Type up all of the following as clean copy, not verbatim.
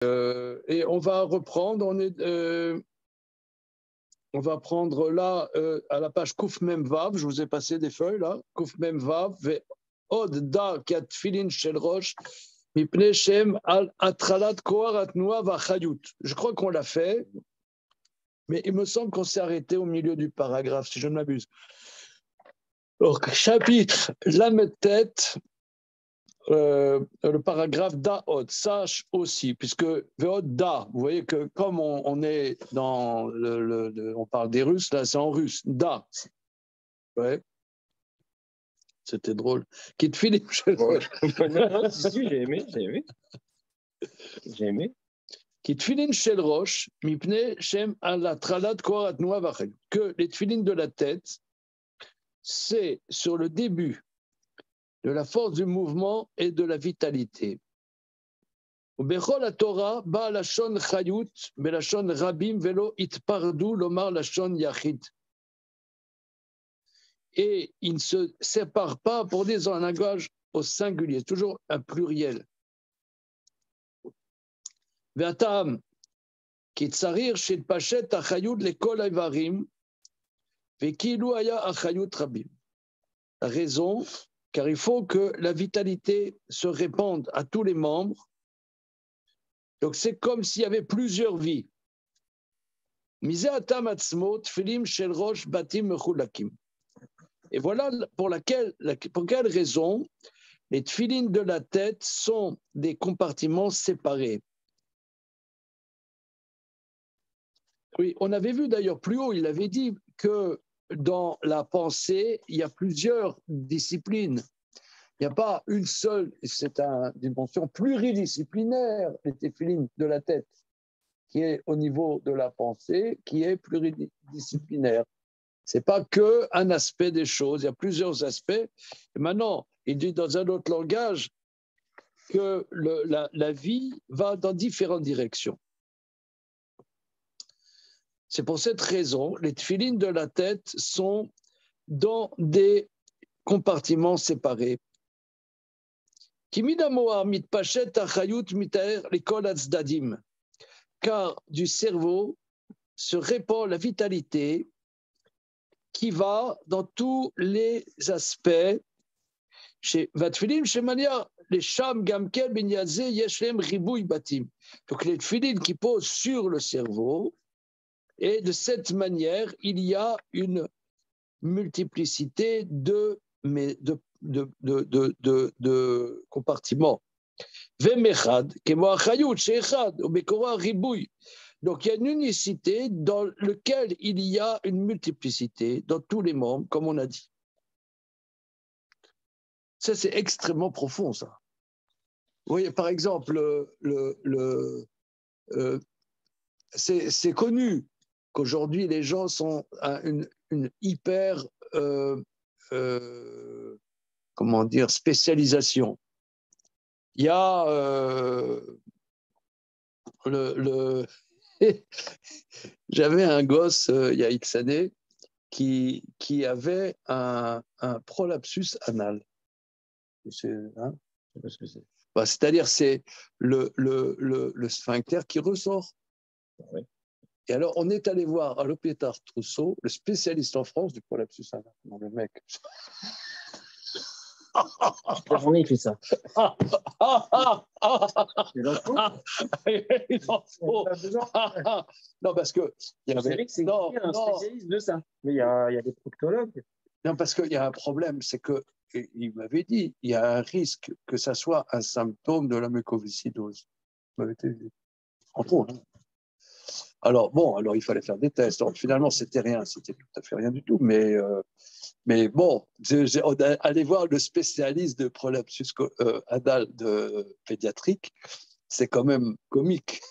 Et on va reprendre, on va prendre là, à la page Kouf Mem Vav, je vous ai passé des feuilles là, Kouf Mem Vav, Ve Od Da Kat Filin Shel Rosh, Mipne Shem Al Atralat Kohar Atnoua Vachayut. Je crois qu'on l'a fait, mais il me semble qu'on s'est arrêté au milieu du paragraphe, si je ne m'abuse. Alors, chapitre Lamed Tet, le paragraphe Da'od, sache aussi, puisque Ve'od Da, vous voyez que comme on est dans on parle des Russes, là c'est en russe, Da. Ouais. C'était drôle. Qui te file Non, si, j'ai aimé. Qui tfilin shel rosh, mipne shem ala tralat korat noa vachel. Que les tfilines de la tête, c'est sur le début de la force du mouvement et de la vitalité. Bechol la Torah ba lashon chayut, belashon rabim velo itpardu lomar lashon yachid. Et il ne se sépare pas pour dire un langage au singulier, toujours un pluriel. Ve'atam kitzarir shel pachet achayut lekol aivarim ve'kilu haya achayut rabim. La raison, car il faut que la vitalité se répande à tous les membres. Donc c'est comme s'il y avait plusieurs vies. Mizeatam atzmot filim shel rosh batim mechulakim. Et voilà pour quelle raison les tfilines de la tête sont des compartiments séparés. Oui, on avait vu d'ailleurs plus haut, il avait dit que dans la pensée, il y a plusieurs disciplines. Il n'y a pas une seule, c'est une dimension pluridisciplinaire, les tfilines de la tête, qui est au niveau de la pensée, qui est pluridisciplinaire. Ce n'est pas qu'un aspect des choses, il y a plusieurs aspects. Et maintenant, il dit dans un autre langage que la vie va dans différentes directions. C'est pour cette raison, les tfilines de la tête sont dans des compartiments séparés. Car du cerveau se répand la vitalité qui va dans tous les aspects. Les sham gamkel binyaze yeshlem ribouy batim. Donc les tfilines qui posent sur le cerveau, et de cette manière, il y a une multiplicité de compartiments. Vemechad, kemo achayut sheechad, ubekora ribouy. Donc, il y a une unicité dans laquelle il y a une multiplicité dans tous les membres, comme on a dit. Ça, c'est extrêmement profond, ça. Vous voyez, par exemple, c'est connu qu'aujourd'hui, les gens sont à une hyper, comment dire, spécialisation. Il y a j'avais un gosse il y a X années qui avait un prolapsus anal. Hein, c'est-à-dire c'est le sphincter qui ressort. Oui. Et alors on est allé voir à l'hôpital Trousseau, le spécialiste en France du prolapsus anal. Non, le mec. La journée, il fait ça. Non, parce que il y avait c'est un spécialiste de ça. Mais il y a des proctologues. Non, parce qu'il y a un problème, c'est que il m'avait dit, il y a un risque que ça soit un symptôme de la mucoviscidose. Entre autres. Alors bon, il fallait faire des tests. Alors, finalement, c'était rien, c'était tout à fait rien du tout, mais bon, aller voir le spécialiste de prolapsus anal de pédiatrique, c'est quand même comique.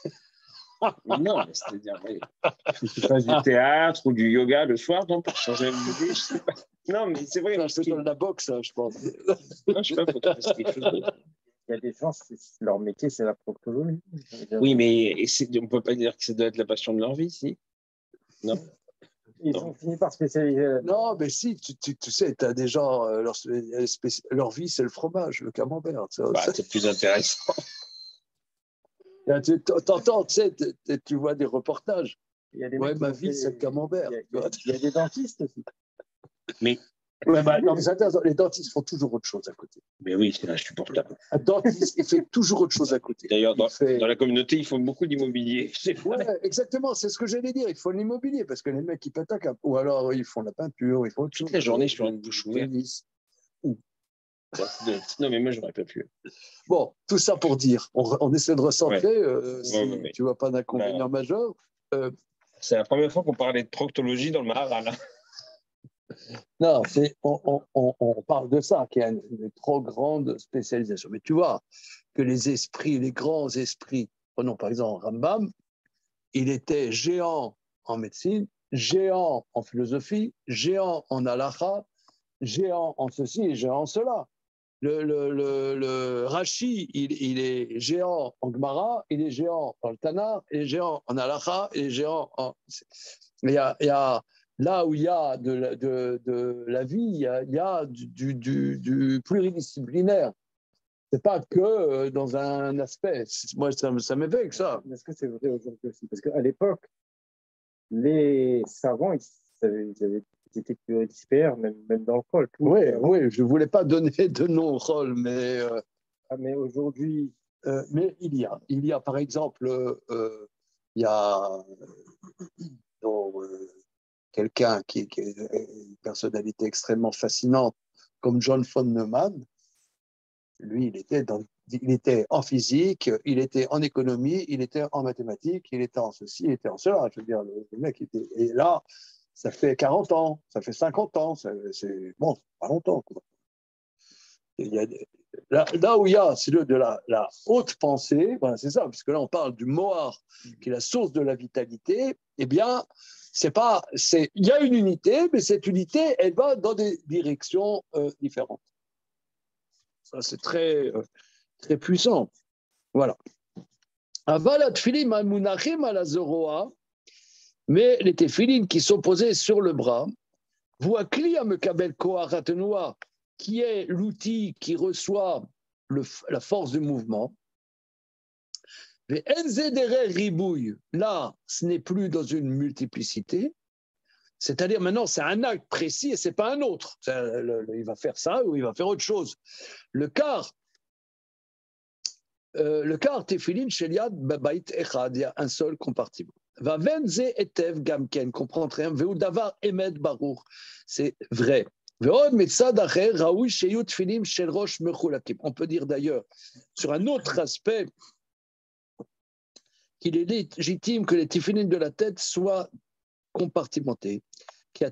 Mais non, mais c'est-à-dire, si tu fasses du théâtre ou du yoga le soir, non, pour changer l'idée, je sais pas. Non, mais c'est vrai. C'est de la boxe, je pense. Non, je sais pas, faut que tu fasses quelque chose d'autre. Il y a des gens, leur métier, c'est la proctologie. Oui, mais on ne peut pas dire que ça doit être la passion de leur vie, si. Non. Ils ont fini par spécialiser. Non, mais si, tu sais, tu as des gens, leur vie, c'est le fromage, le camembert. C'est plus intéressant. T'entends, tu sais, tu vois des reportages. Il y a des Ouais, mecs qui ma ont vie, fait- c'est le camembert. il y a des dentistes aussi. Mais, Ouais, non, mais c'est intéressant. Les dentistes font toujours autre chose à côté. mais oui, c'est insupportable. Un dentiste, il fait toujours autre chose à côté. D'ailleurs, Il fait- dans la communauté, ils font beaucoup d'immobilier. Ouais, exactement, c'est ce que j'allais dire. Il faut l'immobilier parce que les mecs, ils pètent un câble. Ou alors, ils font la peinture, ils font autre chose. Toute la journée sur une bouche ouverte. Tennis. Non, mais moi, j'aurais pas pu. Bon, tout ça pour dire, on essaie de recentrer. Si Ouais. tu vois pas d'inconvénient majeur. C'est la première fois qu'on parlait de proctologie dans le Maharal. Non, on parle de ça, qui a une trop grande spécialisation. Mais tu vois que les esprits, les grands esprits, prenons par exemple Rambam, il était géant en médecine, géant en philosophie, géant en halakha, géant en ceci et géant en cela. Le Rashi, il est géant en Gemara, il est géant en Tana, il est géant en halakha, il est géant en... Il y a là où il y a de la vie, il y a du pluridisciplinaire. C'est pas que dans un aspect. Moi, ça m'éveille que ça. Est-ce que c'est vrai aujourd'hui aussi? Parce qu'à l'époque, les savants, ils étaient pluridisciplinaires, même dans le col. Oui, je ne voulais pas donner de nom au rôle, mais, Mais aujourd'hui, mais il y a par exemple, il y a quelqu'un qui est une personnalité extrêmement fascinante, comme John von Neumann. Lui, il était en physique, il était en économie, il était en mathématiques, il était en ceci, il était en cela. Je veux dire, le mec était. Et là, ça fait 40 ans, ça fait 50 ans, c'est bon, pas longtemps. Quoi. Il y a, là où il y a, c'est de la haute pensée, voilà, c'est ça, parce que là, on parle du Mohar, qui est la source de la vitalité, eh bien, il y a une unité, mais cette unité, elle va dans des directions différentes. Ça, c'est très, très puissant. Voilà. Avalat filim al-munachim al-azoroa, mais les téphilines qui sont posés sur le bras, voakli amekabel koharatenoa, qui est l'outil qui reçoit la force du mouvement. Les enzedere ribouille, là, ce n'est plus dans une multiplicité, c'est-à-dire maintenant, c'est un acte précis et ce n'est pas un autre. Il va faire ça ou il va faire autre chose. Le quart tefilin sheliad babait echad, il y a un seul compartiment. Va venze etev gamken, comprend très bien. Veu davar emet baruch, c'est vrai. On peut dire d'ailleurs, sur un autre aspect, qu'il est légitime que les tefilines de la tête soient compartimentés. Car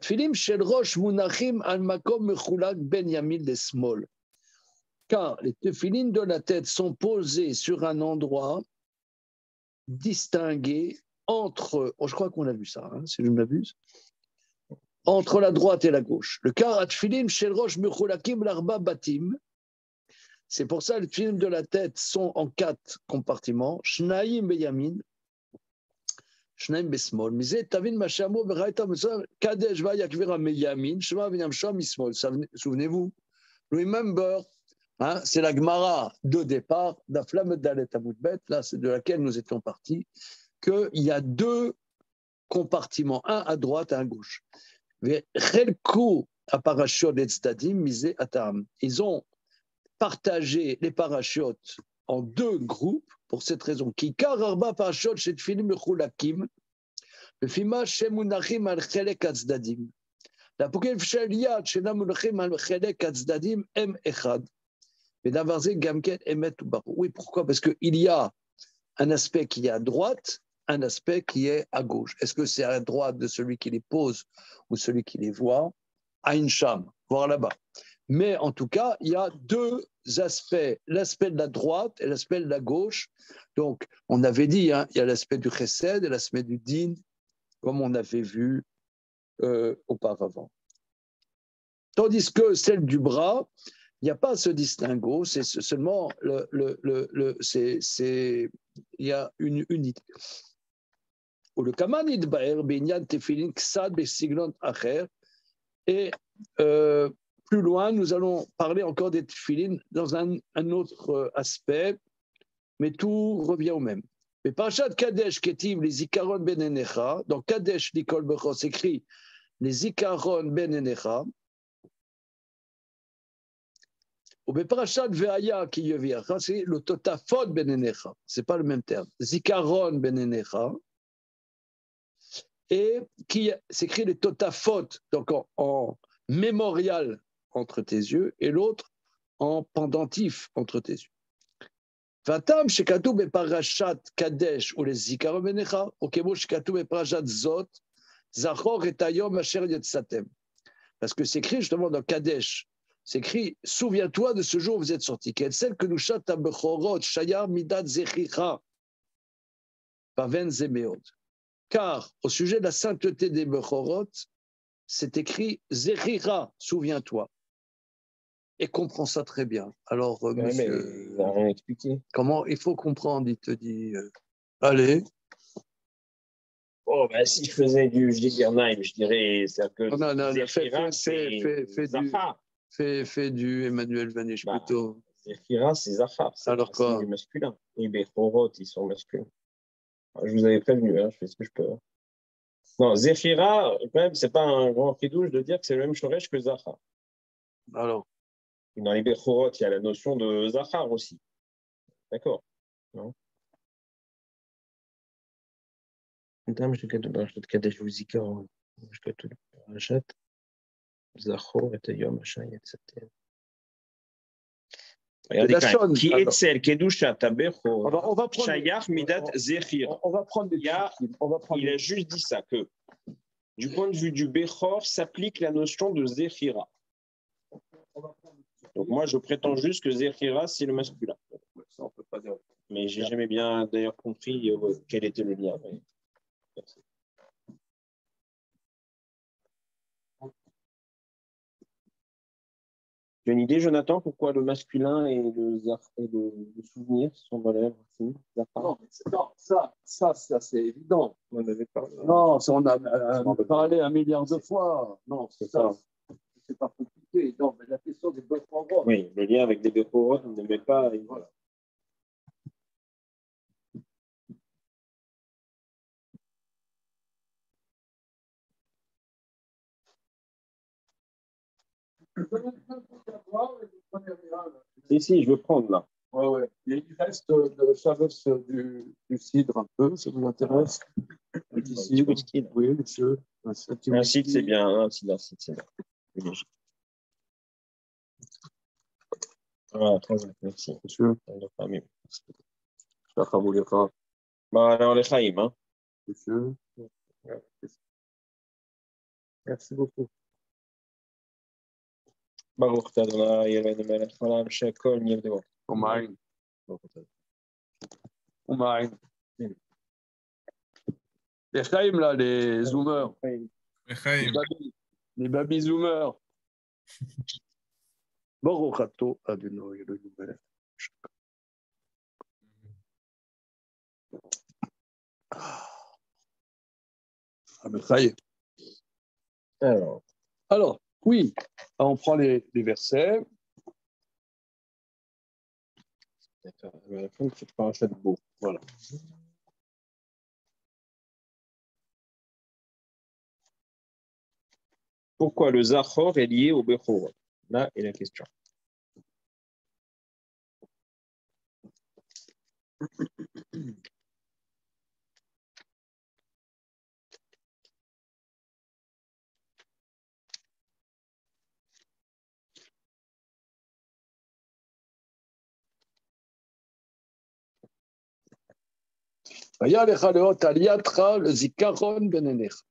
les tefilines de la tête sont posés sur un endroit distingué entre, je crois qu'on a vu ça, si je ne m'abuse, entre la droite et la gauche. Le car atfilim shel rosh mechulakim l'arba batim. C'est pour ça que les tefilines de la tête sont en 4 compartiments. Shnaim beyamin, shnaim besmol. Mizet tavin mashamo beraita mesam kadesh va yakvira meyamin, shema v'yamsham mismol. Souvenez-vous, remember. C'est la Gemara de départ, la flamme d'Alet Amoudbet, là, c'est de laquelle nous étions partis, qu'il y a 2 compartiments, un à droite et un à gauche. Ils ont partagé les parachutes en 2 groupes pour cette raison. La oui, pourquoi? Parce qu'il y a un aspect qui est à droite, un aspect qui est à gauche. Est-ce que c'est à droite de celui qui les pose ou celui qui les voit? Aïn Sham, voir là-bas. Mais en tout cas, il y a 2 aspects, l'aspect de la droite et l'aspect de la gauche. Donc, on avait dit, il y a l'aspect du chesed et l'aspect du din, comme on avait vu auparavant. Tandis que celle du bras, il n'y a pas ce distinguo, c'est seulement il y a une unité. Ou le kaman idbaer binyan tefilin ksad besiglon acher. Et plus loin, nous allons parler encore des tefilin dans un autre aspect, mais tout revient au même. Mais Parashat Kadesh, Ketiv, les Zikaron Ben Enecha, dans Kadesh, Nikol Bechor, s'écrit les Zikaron Ben Enecha. Ou Parashat Ve'aya, qui Yeviacha, c'est le Totafot Ben Enecha. Ce n'est pas le même terme. Zikaron Ben Enecha. Et qui s'écrit les Totafot, donc en mémorial entre tes yeux, et l'autre en pendentif entre tes yeux. Vatam shekatu beparashat Kadesh ou les Zikaron benecha, ou kemo shekatu beparashat Zot, zachor et hayom asher yetzatem. Parce que c'est écrit justement dans Kadesh, c'est écrit souviens-toi de ce jour où vous êtes sortis. Quelle celle que nous chata bechorot shayar midat zechicha, paven zemeod. Car au sujet de la sainteté des bechorot, c'est écrit zechicha, souviens-toi. Et comprend ça très bien. Alors, monsieur, mais il n'a rien expliqué. comment il faut comprendre, il te dit, allez. Oh, bah, si je faisais du Gilbernheim, je dirais, c'est que Non, Zéphira, c'est Zafar. Fais du Emmanuel Vanish plutôt. Zéphira, c'est Zafar. Alors quoi? C'est du masculin. Et Bechorot, ils sont masculins. Je vous avais prévenu, hein, je fais ce que je peux. Non, Zéphira, quand même, c'est pas un grand fridouche de dire que c'est le même Shoresh que Zachar. Alors. Dans les Bechorot, il y a la notion de Zachar aussi. D'accord. Non. Regardez, quand même. Qui est celle Kedusha Tabechor Shayach Midat Zéphir. On va prendre des Il a juste dit ça, que du point de vue du Bechor, s'applique la notion de Zéphira. Donc moi, je prétends juste que Zéphira, c'est le masculin. Ça, on peut pas dire. Mais j'ai jamais bien d'ailleurs compris quel était le lien. Merci. Tu as une idée, Jonathan, pourquoi le masculin et le souvenir sont dans les racines? Non, ça c'est évident. On en avait parlé. Non, ça, on a parlé un milliard de fois. Non, c'est ça. C'est pas compliqué. Non, mais la question des Bechorot. Oui, le lien avec des Bechorot, on n'aimait pas. Et voilà. Si, je veux prendre là. Ouais. Il reste de Chavez du cidre un peu, ça vous intéresse? Du cidre. Oui, monsieur. Un cidre, c'est bien. Un cidre, c'est bien. Ah, très bien, merci. Monsieur. Bah, alors, les Chaïm, hein. Monsieur. Merci beaucoup. Baruch t'Adonai Eloheinu melech haolam shekol nivdeo. Omaïn. Les Chaïm, là, les zoomers. Les baby zoomers. Baruch ato Adonai Eloheinu melech. Ah, mais ça y est. Alors, oui, on prend les versets. D'accord. La fin, c'est pas un chat de beau. Voilà. Pourquoi le Zachor est lié au Bechorot? Là est la question. Vaya lecha leot aliyatra le zikaron ben enecha.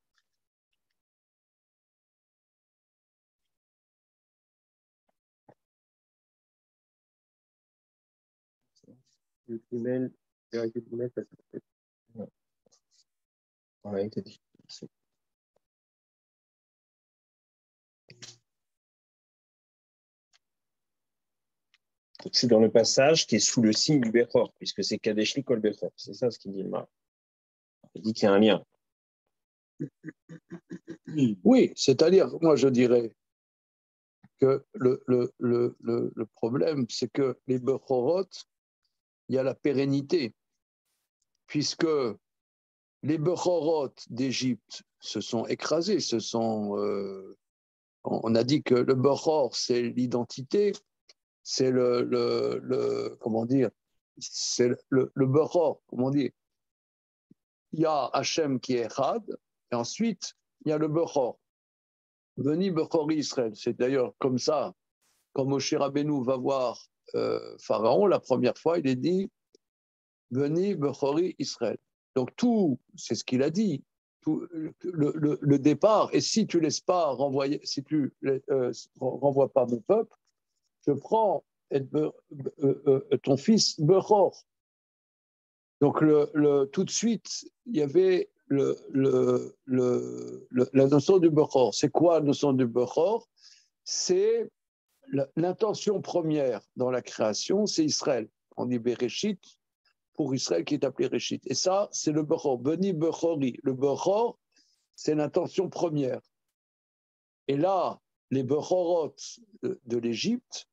Le email, ça s'appelle. Ouais, il t'a dit. C'est dans le passage qui est sous le signe du Bechor, puisque c'est Kadesh Likol Bechor. C'est ça ce qu'il dit le Mar. Il dit qu'il y a un lien. Oui, c'est-à-dire, moi je dirais que le problème, c'est que les Bechorot, il y a la pérennité. puisque les Bechorot d'Égypte se sont écrasés, on a dit que le Bechor, c'est l'identité, c'est comment dire, c'est le Bechor, comment dire. Il y a Hachem qui est Echad, et ensuite, il y a le Bechor. Veni Bechori Israël. C'est d'ailleurs comme ça, quand Moshe Rabbeinu va voir Pharaon, la première fois, il est dit Veni Bechori Israël. Donc tout, c'est ce qu'il a dit, tout, le départ, et si tu ne laisses pas renvoyer, si tu renvoies pas mon peuple, je prends ton fils Bechor. Donc tout de suite, il y avait la notion du Bechor. C'est quoi la notion du Bechor? C'est l'intention première dans la création, c'est Israël. On dit Bereshit pour Israël qui est appelé Réchit. Et ça, c'est le Bechor. Beni Bechori. Le Bechor, c'est l'intention première. Et là, les Bechorot de l'Égypte,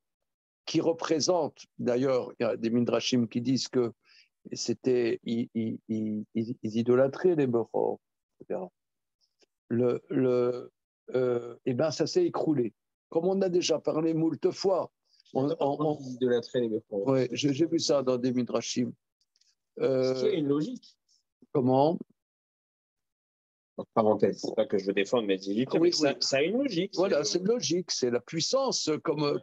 qui représentent, d'ailleurs, il y a des Midrashim qui disent que c'était, ils idolâtraient les Bechor, etc. Eh bien, ça s'est écroulé. Comme on a déjà parlé moult fois. Ils idolâtraient les Bechor. Oui, j'ai vu ça dans des Midrashim. Ce qui a une logique. Comment? En parenthèse, c'est pas que je veux défendre mes Égyptiens, mais ça a une logique. Voilà, c'est logique, c'est la puissance, comme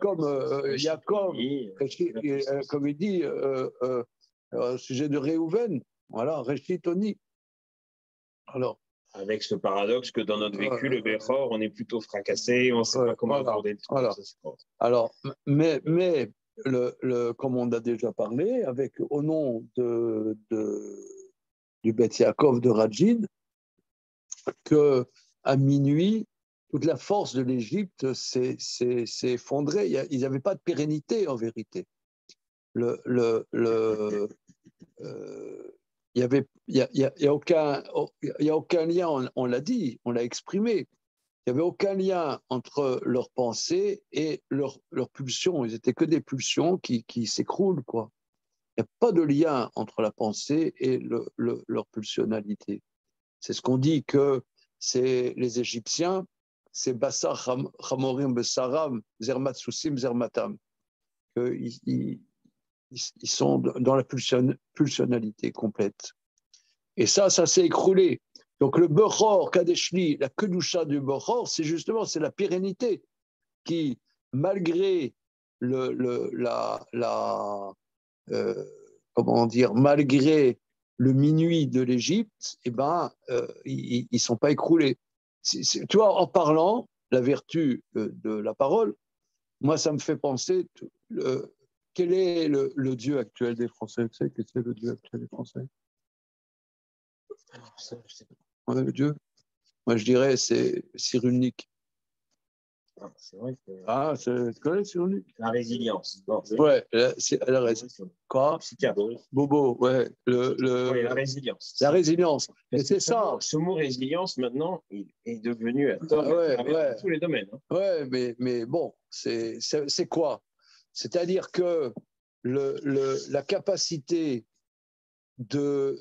Jacob, comme il dit, au sujet de Réhouven, voilà, Réchitoni. Alors, avec ce paradoxe que dans notre vécu, le Bechor, on est plutôt fracassé, on ne sait pas comment aborder le truc. Voilà. Alors, mais comme on a déjà parlé, au nom du Beth Yaakov de Rajid, qu'à minuit, toute la force de l'Égypte s'est effondrée. Il n'y avait pas de pérennité en vérité. Il n'y a aucun lien, on l'a dit, on l'a exprimé. Il n'y avait aucun lien entre leurs pensées et leurs pulsions. Ils n'étaient que des pulsions qui s'écroulent, quoi. Il n'y a pas de lien entre la pensée et leur pulsionalité. C'est ce qu'on dit que c'est les Égyptiens, c'est Bassar Chamorim Bessaram, Zermat Soussim Zermatam. Ils sont dans la pulsionalité complète. Et ça s'est écroulé. Donc le Bechor, Kadeshli, la Kedusha du Bechor, c'est justement la pérennité qui, malgré comment dire, malgré le minuit de l'Égypte, eh ben, ils ne sont pas écroulés. Tu vois, en parlant, la vertu de la parole, moi, ça me fait penser, quel est le Dieu actuel des Français? Tu sais, quel est le Dieu actuel des Français? Alors, ça, je sais pas. Ouais, le Dieu. Moi, je dirais, c'est Cyrulnik. Ah, c'est vrai que... Ah, tu connais Cyrulnik? La résilience. Non, ouais, elle reste. Quoi? Psychiatre. Bobo, ouais. Oui, la résilience. La résilience. Et c'est ça. Ce mot résilience, maintenant, il est devenu à tous les domaines. Hein. Ouais, mais bon, c'est quoi? C'est-à-dire que la capacité de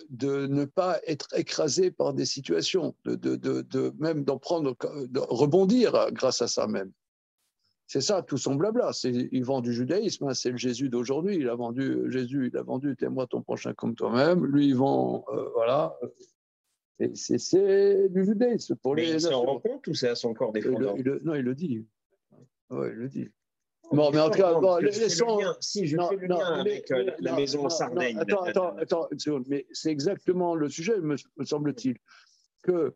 ne pas être écrasé par des situations, même d'en prendre, de rebondir grâce à ça même. C'est ça, tout son blabla. Il vend du judaïsme, hein, c'est le Jésus d'aujourd'hui. Jésus, il a vendu t'aimes-moi ton prochain comme toi-même. Lui, il vend, voilà. Et c'est du judaïsme. Mais il s'en rend compte ou c'est à son corps défendant? Non, il le dit. Ouais, il le dit. Bon, mais en tout cas, si je fais le lien avec la maison Sardaigne. Attends une seconde, mais c'est exactement le sujet, me semble-t-il. Que,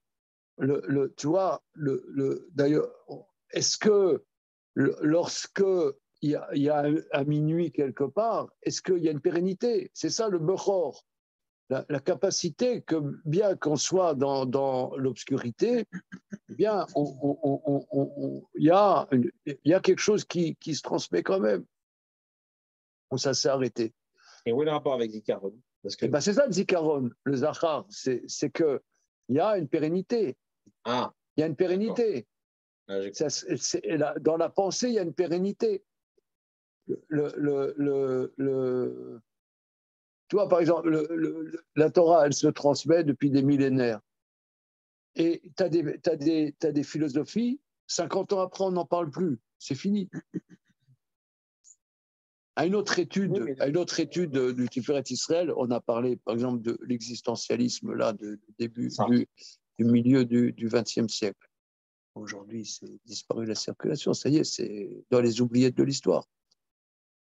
tu vois, d'ailleurs, est-ce que lorsque il y a à minuit quelque part, est-ce qu'il y a une pérennité? C'est ça le Bechor. La capacité que, bien qu'on soit dans l'obscurité, bien, il y a quelque chose qui se transmet quand même. Bon, ça s'est arrêté. Et où est le rapport avec Zikaron? Ben, c'est ça le Zikaron, le Zachar, c'est qu'il y a une pérennité. Ah. Il y a une pérennité. Dans la pensée, il y a une pérennité. Tu vois, par exemple, la Torah, elle se transmet depuis des millénaires. Et tu as des philosophies, 50 ans après, on n'en parle plus. C'est fini. À une autre étude, du Tiferet Israël, on a parlé, par exemple, de l'existentialisme là, du milieu du XXe siècle. Aujourd'hui, c'est disparu la circulation. Ça y est, c'est dans les oubliettes de l'histoire.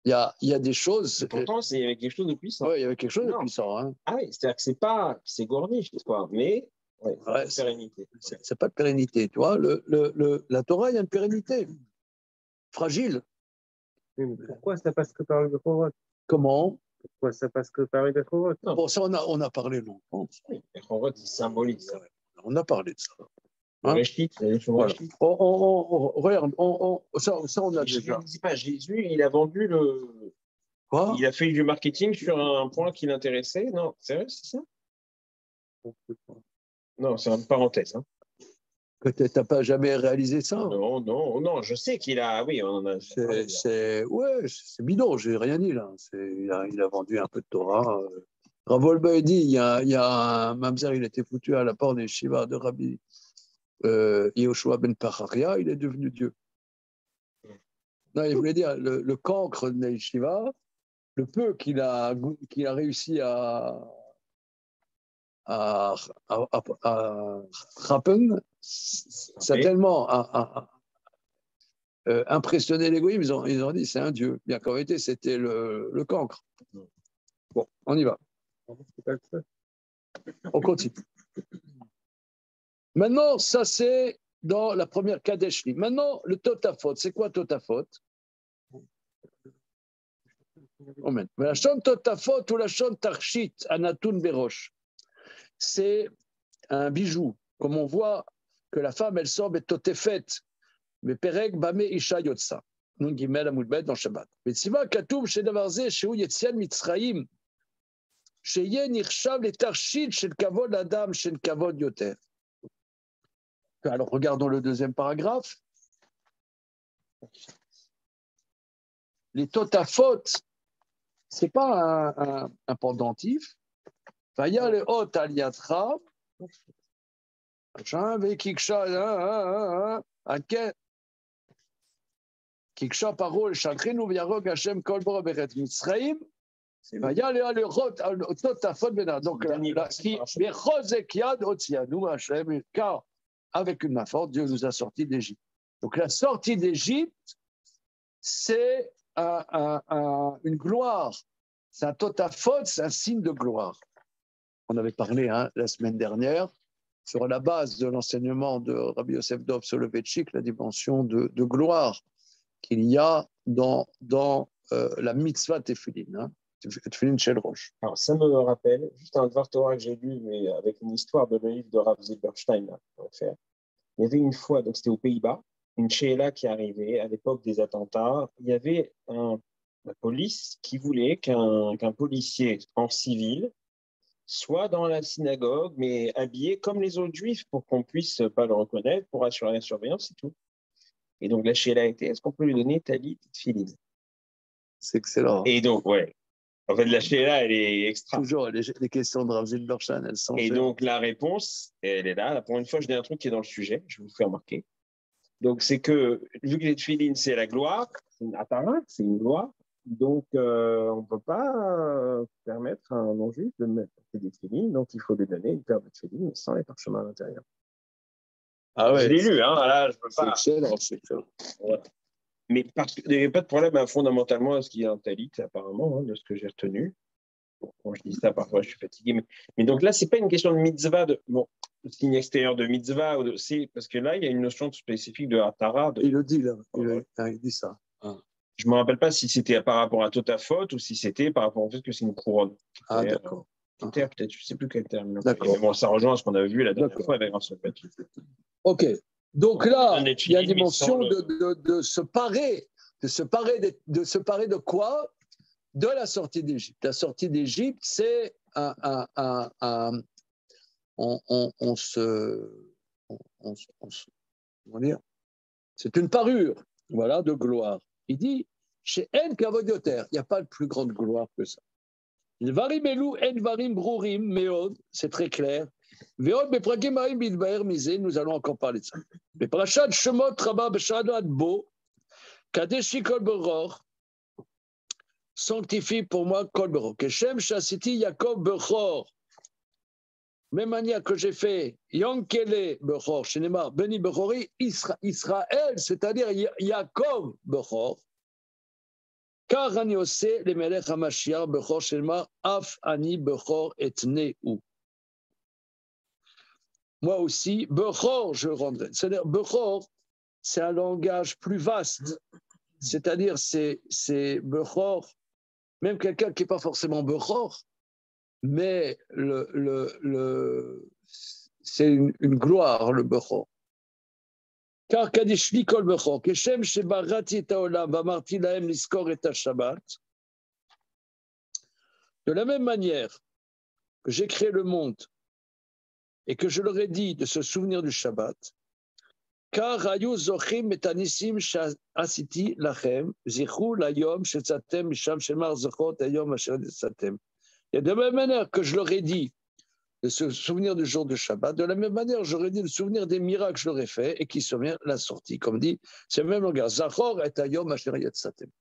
Il y a des choses. Pourtant, il y avait quelque chose de puissant. Oui, il y avait quelque chose de puissant. Hein. Ah oui, c'est-à-dire que c'est Gourniche, l'histoire, mais c'est pérennité. C'est pas de pérennité. Tu vois, la Torah, il y a une pérennité. Fragile. Pourquoi ça passe que par le Bechorot? Comment? Pourquoi ça passe que par le Bechorot? Bon, ça, on a parlé longtemps. Le Bechorot, il symbolise ça. On a parlé de ça. Hein? Voilà. Regarde, ça, on a déjà. Je ne dis pas, Jésus, il a vendu le. Quoi? Il a fait du marketing sur un point qui l'intéressait. Non, sérieux, c'est ça? Non, c'est une parenthèse. Hein. Que tu n'as pas jamais réalisé ça? Non, je sais qu'il a. Oui, on en a. C'est bidon, j'ai rien dit là. Il a vendu un peu de Torah. Ravolba dit il y a un mamzer, il était foutu à la porte des Shiva de Rabbi Yehoshua ben Pacharia, il est devenu Dieu. Non, il voulait dire le cancre de Shiva, le peu qu'il a réussi à rappen, ça a tellement impressionné les goïms, ils ont dit c'est un dieu, bien qu'en réalité c'était le cancre. Bon, on y va. On continue. Maintenant, ça c'est dans la première Kadeshli. Maintenant, le Totafot, c'est quoi Totafot? La chante Totafot ou la chante Tarshit, Anatun Berosh. C'est un bijou, comme on voit que la femme, elle sort Betotefet, mais Perek Bame Isha Yotsa. Nun Gimel Amoudbet dans Shabbat. Mais Tziva Katoub, chez Davarze, chez Yetzian Mitzraïm, chez Yen Irshav, les Tarshit, chez le Kavod Adam, chez le Kavod Yoter. Alors, regardons le deuxième paragraphe. Les Totafot, ce n'est pas un pendentif. Vaya le hot aliatra, Kiksha parole chakrinu v'yarog Hashem kol bora beret Mitzrayim. Vaya le hot Totafot bena. Donc, qui bechozek yad otzianu Hashem, car avec une main forte, Dieu nous a sortis d'Égypte. Donc, la sortie d'Égypte, c'est une gloire. C'est un Totafot, c'est un signe de gloire. On avait parlé la semaine dernière, sur la base de l'enseignement de Rabbi Yosef Dov Soloveitchik, la dimension de gloire qu'il y a dans la mitzvah Tefillin, Tefillin Shel Rosh. Alors, ça me rappelle, juste un Dvar Torah que j'ai lu, mais avec une histoire de le livre de Rav Zilberstein. Il y avait une fois, donc c'était aux Pays-Bas, une Sheila qui arrivait à l'époque des attentats. Il y avait la police qui voulait qu'un policier en civil soit dans la synagogue, mais habillé comme les autres juifs pour qu'on puisse pas le reconnaître, pour assurer la surveillance et tout. Et donc la Sheila était, est-ce qu'on peut lui donner talit et tefillin? C'est excellent. Et donc, ouais. En fait, la Sheila, elle est extra. Toujours, les questions de Rav Zilberstein, elles sont. Et donc la réponse, elle est là. Pour une fois, je dis un truc qui est dans le sujet, je vous fais remarquer. Donc c'est que, vu que les tefillin, c'est la gloire, c'est une atara, c'est une gloire. Donc, on ne peut pas permettre à un non-juif de mettre des tefillin, donc il faut lui donner une paire de tefillin sans les parchemins à l'intérieur. Ah ouais, je l'ai lu, là, je peux pas. C'est excellent. Voilà. Mais parce qu'il n'y avait pas de problème fondamentalement à ce qu'il y a un talit, apparemment, de ce que j'ai retenu. Bon, quand je dis ça, parfois, je suis fatigué. Mais donc là, ce n'est pas une question de mitzvah, signe extérieur de mitzvah, c'est parce que là, il y a une notion spécifique de hatara. Il le dit, là. Il dit ça. Je ne me rappelle pas si c'était par rapport à Totafot ou si c'était par rapport au fait que c'est une couronne. Ah, d'accord. Peut-être, je ne sais plus quel terme. D'accord. Mais bon, ça rejoint ce qu'on avait vu la dernière fois avec Vincent Petit. Ok. Donc là, il y a une dimension de se parer. De se parer de quoi? De la sortie d'Égypte. La sortie d'Égypte, c'est comment dire? C'est une parure, voilà, de gloire. Il dit, chez En Kavod Yoter, il n'y a pas de plus grande gloire que ça. Varim Elou en Varim Brourim, Meod, c'est très clair. Veod Beprakim Marim Bidbaer Misé, nous allons encore parler de ça. Beprachat Shemot Rabba Beshadat Bo, Kadeshi Kol Beror, sanctifie pour moi Kol Beror. Keshem Shasiti Yaakov Bechor. Même manière que j'ai fait Yankele Bechor, Shenema, Beni Bechori, Israël, c'est-à-dire Yaakov Bechor. Car Ani Ose, les Melech HaMashiach, Bechor Shenema, Af Ani Bechor Etneu. Moi aussi, Bechor, je rendrai. C'est-à-dire, Bechor, c'est un langage plus vaste. C'est-à-dire, c'est Bechor, même quelqu'un qui n'est pas forcément Bechor, mais c'est une gloire, le Bechor. Car Kadishli Kol Bechor, Keshem Shebarati et Haolam, Vamarti Lahem Liskor et Shabbat. De la même manière que j'ai créé le monde et que je leur ai dit de se souvenir du Shabbat, car Ayu Zochim Metanissim Asiti Lachem, Zichou Layom Shetzatem Misham Shemar Zochot Ayom Asher Tzatem. Et de la même manière que je leur ai dit de se souvenir du jour de Shabbat, de la même manière, j'aurais dit de se souvenir des miracles que je leur ai faits et qui se souviennent la sortie. Comme dit, c'est le même langage. Zachor et Ayom Asher Tzatem.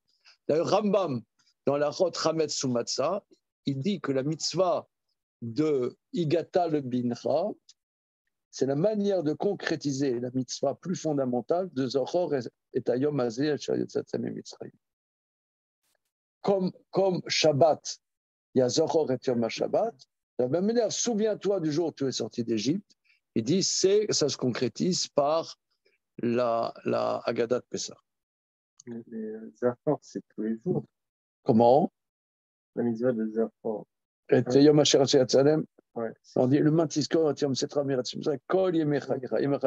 D'ailleurs, Rambam, dans la Chot Hametz Sumatsa, il dit que la mitzvah de Igata le Bincha, c'est la manière de concrétiser la mitzvah plus fondamentale de Zachor et Ayom Asher Tzatem et Mitzrayim. Comme Shabbat, il y a Zachor et Yom HaShabbat. De la même manière, souviens-toi du jour où tu es sorti d'Égypte. Il dit, ça se concrétise par la Haggadah de Pessah. Mais Zachor, c'est tous les jours. Comment? La mitzvah de Zachor. Et Yom HaSher Tzatem. Ouais. On dit le mantiskor, Yom Setra Miratzim, Kol Yemecha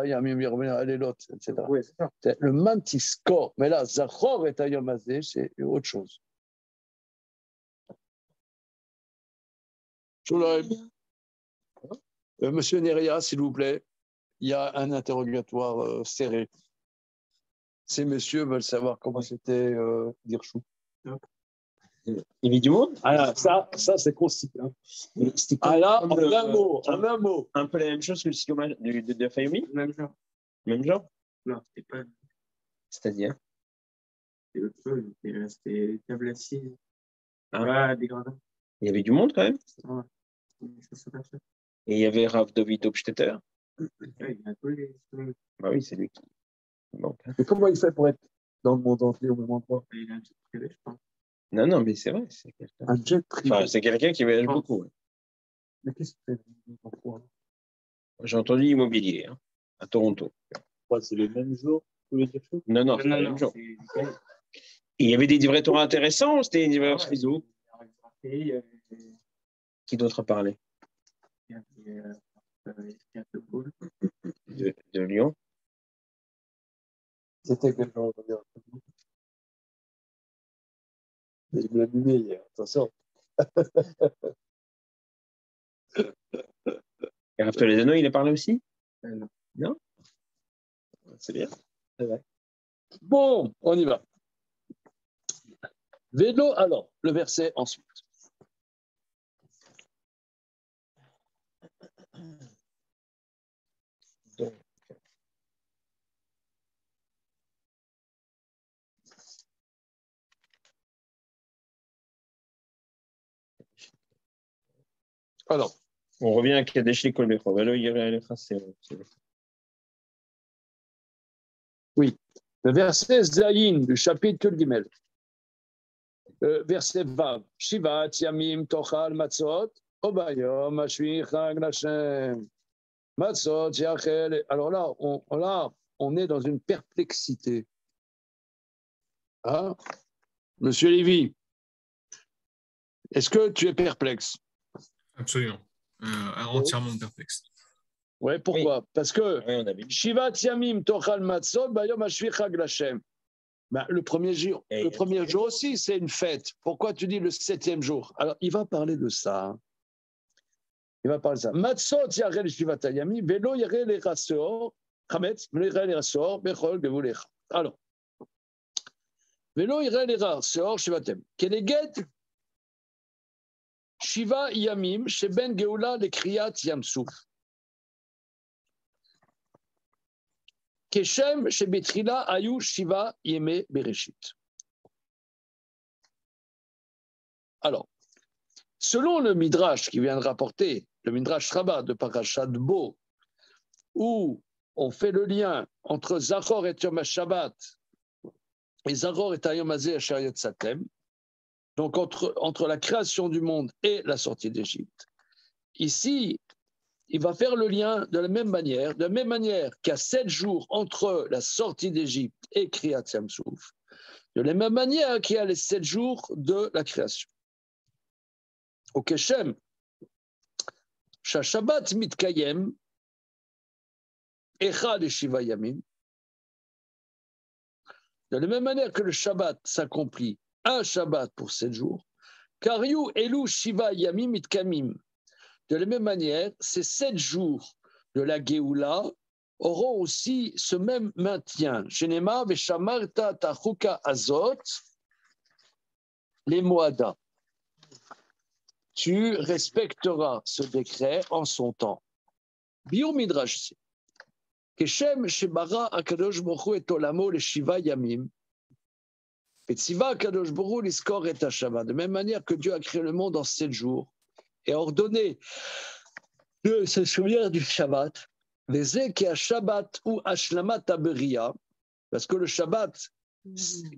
Yamim Yeromena Alelot, etc. Oui, c'est ça. C'est le mantiskor. Mais là, Zachor et Yom Hazeh, c'est autre chose. Monsieur Neria, s'il vous plaît, il y a un interrogatoire serré. Ces messieurs veulent savoir comment c'était Dirchou. Il y avait du monde. Ah, ça c'est constituant. Ah là, en un mot. Un peu la même chose que le psychomage de Fayoumi. Même genre. Même genre. Non, c'était pas. C'est-à-dire. C'est autre chose. C'était table assise. Ah. Ouais, des gradins. Il y avait du monde quand même. Ouais. Et il y avait Rav David Hofstetter. Ouais, il y a tous les. Bah oui, c'est lui qui. Bon. Et comment il fait pour être dans le monde entier au même endroit? Il a un jet privé, je pense. Non, mais c'est vrai. C'est quelqu'un. Un jet privé. Enfin, c'est quelqu'un qui voyage beaucoup. Ouais. Mais qu'est-ce qu'il fait? J'ai entendu immobilier hein, à Toronto. Ouais, c'est les mêmes jours que le Dirchou? Non, c'est le même jour. Il y avait des livrets Torah intéressants ou c'était des livrets Facebook? Qui d'autre a parlé? Il y avait De Lyon. C'était quel genre de dire? Il me l'a allumé hier, attention. Et Rav Toledano, il a parlé aussi? Non. Non? C'est bien. C'est vrai. Bon, on y va. Vélo, alors, le verset ensuite. Donc, alors, on revient à Kadesh Likol Bechor. oui, le verset Zayin du chapitre Gimel. Verset Vav. Shivat Yamim Tochal Matzot, Obayom Ashvi Chag Lashem. Matzot Yachel. Alors là, on est dans une perplexité. Hein? Monsieur Lévy, est-ce que tu es perplexe? Absolument. Entièrement perplexe. Ouais, pourquoi? Oui. Parce que Oui, Shivat Yamim Tochal Matzot, Bayom Ashvi Chag Lashem. Ben, le premier jour aussi, c'est une fête. Pourquoi tu dis le 7e jour? Alors, il va parler de ça. Il va parler de ça. Matzot yarel shivat hayami, velo yarel erasor, chametz, velo yarel erasor, bechol gevulecha. Alors, velo yarel erasor shivatem. Keneget Shiva Yamim, Sheben Geoula, le Kriyat Yamsouf. Keshem, Shebetrila, Ayu, Shiva, Yeme, Bereshit. Alors, selon le Midrash qui vient de rapporter, le Midrash Rabbah de Parashat Bo, où on fait le lien entre Zachor et Yom HaShabbat et Zachor et Hayom Hazeh Asher Yetzatem, donc entre la création du monde et la sortie d'Égypte. Ici, il va faire le lien de la même manière qu'il y a 7 jours entre la sortie d'Égypte et Kriyat Yamsouf, de la même manière qu'il y a les 7 jours de la création. Au Keshem, Shabbat mitkayem, Echad et Shiva Yamim, de la même manière que le Shabbat s'accomplit, un Shabbat pour 7 jours, Karyu Elu Shiva Yamim mitkamim. De la même manière, ces 7 jours de la Géoula auront aussi ce même maintien. Shenema veshamarta tachuka azot les moada. Tu respecteras ce décret en son temps. Biur Midrash, Keshem shebara akadosh baruch hu et olamo le shiva yamim, et tziva akadosh baruch hu liskor et hashava. De même manière que Dieu a créé le monde en 7 jours et a ordonné de se souvenir du Shabbat, les qui a Shabbat ou Ashlamat Aberia, parce que le Shabbat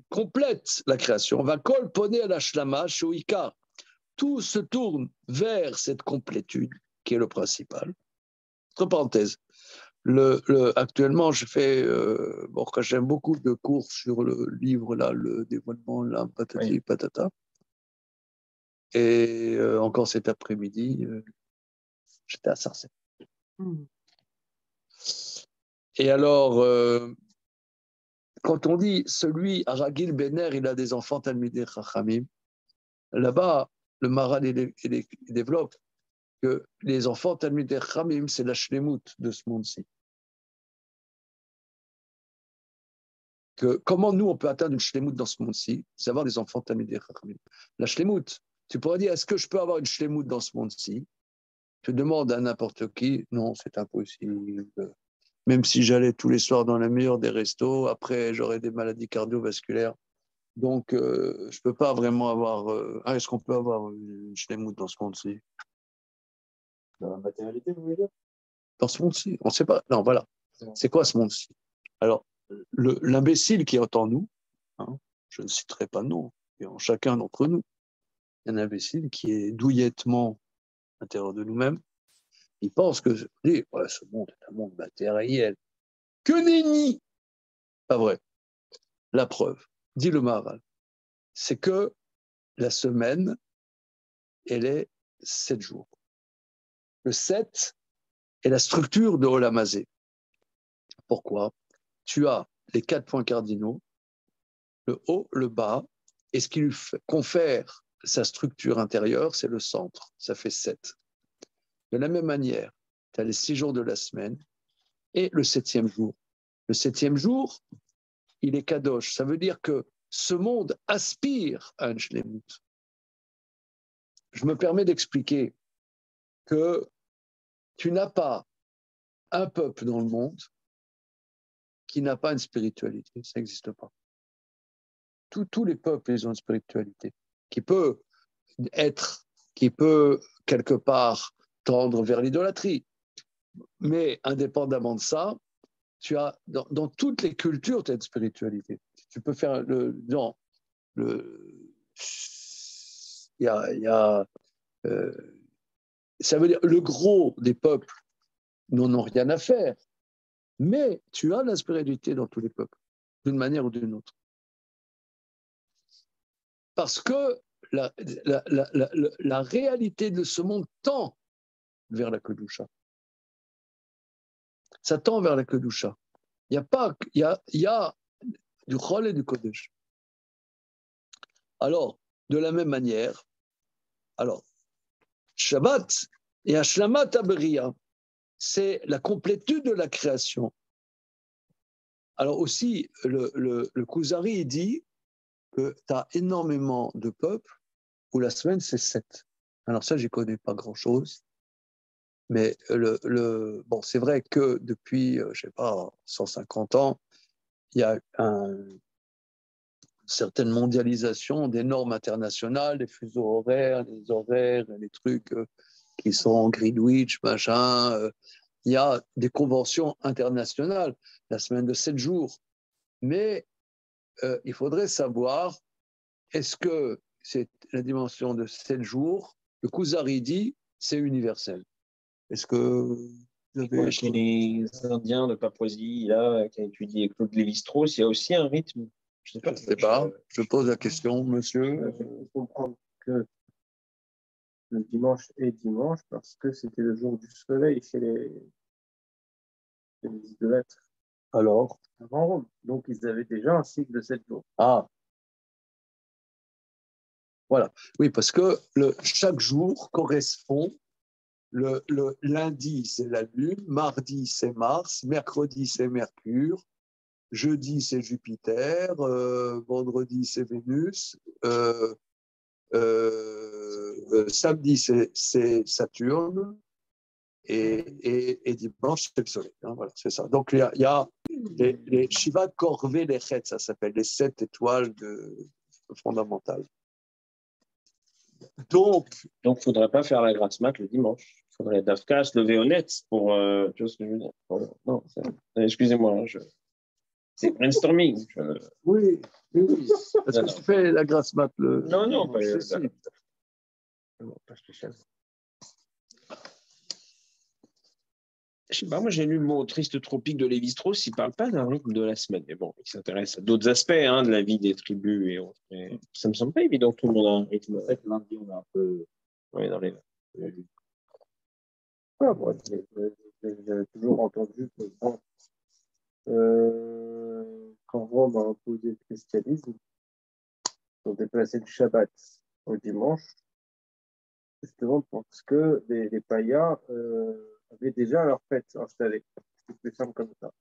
complète la création. On va kol poner à l'Ashlama, Shuika. Tout se tourne vers cette complétude qui est le principal. Entre parenthèses, actuellement, je fais, j'aime beaucoup de cours sur le livre, là, le dévoilement, là, patati, oui. Patata. Et encore cet après-midi, j'étais à Sarcelles. Et alors, quand on dit celui, Aragil Bener, il a des enfants Talmidei Chachamim, là-bas, le Maharal il développe que les enfants Talmidei Chachamim, c'est la shlemut de ce monde-ci. Que comment nous, on peut atteindre une shlemut dans ce monde-ci, c'est avoir des enfants Talmidei Chachamim. La shlemut, tu pourrais dire, est-ce que je peux avoir une shlemut dans ce monde-ci? Tu demandes à n'importe qui, non, c'est impossible. Même si j'allais tous les soirs dans la meilleure des restos, après j'aurais des maladies cardiovasculaires. Donc, je ne peux pas vraiment avoir... est-ce qu'on peut avoir une shlemut dans ce monde-ci? Dans la matérialité, vous voulez dire? Dans ce monde-ci, on ne sait pas. Non, voilà. C'est quoi ce monde-ci? Alors, l'imbécile qui est en nous, hein, je ne citerai pas de nom, et en chacun d'entre nous, il y a un imbécile qui est douillettement à l'intérieur de nous-mêmes. Il pense que ouais, ce monde est un monde matériel. Que nenni! Pas vrai. La preuve, dit le Maharal, c'est que la semaine, elle est 7 jours. Le 7 est la structure de Olam Hazé. Pourquoi? Tu as les 4 points cardinaux, le haut, le bas, et ce qui lui confère sa structure intérieure, c'est le centre. Ça fait 7. De la même manière, tu as les 6 jours de la semaine et le 7e jour. Le 7e jour, il est kadosh. Ça veut dire que ce monde aspire à un shlemut. Je me permets d'expliquer que tu n'as pas un peuple dans le monde qui n'a pas une spiritualité. Ça n'existe pas. Tous les peuples, ils ont une spiritualité qui peut quelque part tendre vers l'idolâtrie. Mais indépendamment de ça, tu as dans toutes les cultures, tu as une spiritualité. Tu peux faire ça veut dire le gros des peuples n'en ont rien à faire, mais tu as la spiritualité dans tous les peuples, d'une manière ou d'une autre. Parce que la réalité de ce monde tend vers la Kedusha. Ça tend vers la Kedusha. Il y a du Chol et du Kodesh. Alors, de la même manière, Shabbat et Hashlamat Aberia, c'est la complétude de la création. Alors aussi, le Kuzari dit que tu as énormément de peuples où la semaine c'est 7. Alors ça, j'y connais pas grand-chose. Mais bon, c'est vrai que depuis, je sais pas, 150 ans, il y a une certaine mondialisation des normes internationales, des fuseaux horaires, les horaires, les trucs qui sont Greenwich, machin. Il y a des conventions internationales, la semaine de 7 jours. Mais il faudrait savoir, est-ce que c'est la dimension de 7 jours? Le Kuzari dit, c'est universel. Est-ce que vous avez... Chez les Indiens de Papouasie, là, qui a étudié Claude Lévi-Strauss, il y a aussi un rythme. Je ne sais pas. Je pose la question, monsieur. Il faut comprendre que le dimanche est dimanche parce que c'était le jour du soleil chez les idolâtres Alors? avant Rome. Donc, ils avaient déjà un cycle de 7 jours. Ah, voilà. Oui, parce que chaque jour correspond. Le lundi, c'est la Lune, mardi, c'est Mars, mercredi, c'est Mercure, jeudi, c'est Jupiter, vendredi, c'est Vénus, samedi, c'est Saturne, et dimanche, c'est le Soleil. Hein, voilà, c'est ça. Donc, il y a les Shiva Corvée, les Chet, ça s'appelle, les 7 étoiles fondamentales. Donc, il ne faudrait pas faire la grasse mat le dimanche. Il faudrait d'Afka se lever honnête pour. Tu vois ce que je veux dire? Non, excusez-moi, c'est brainstorming. oui. Est-ce que tu fais la grasse mat le. Non, pas spécialement. Je sais pas, moi j'ai lu le mot triste tropique de Lévi-Strauss, il ne parle pas d'un rythme de la semaine, mais bon, il s'intéresse à d'autres aspects de la vie des tribus et autres. Mais ça me semble pas évident que tout le monde a un rythme. En fait, lundi, on a un peu. Oui, dans les. Ah, bon, j'ai toujours entendu que quand Rome a imposé le christianisme, ils ont déplacé le Shabbat au dimanche, justement parce que les païens avaient déjà leur fête installée. C'est plus simple comme ça.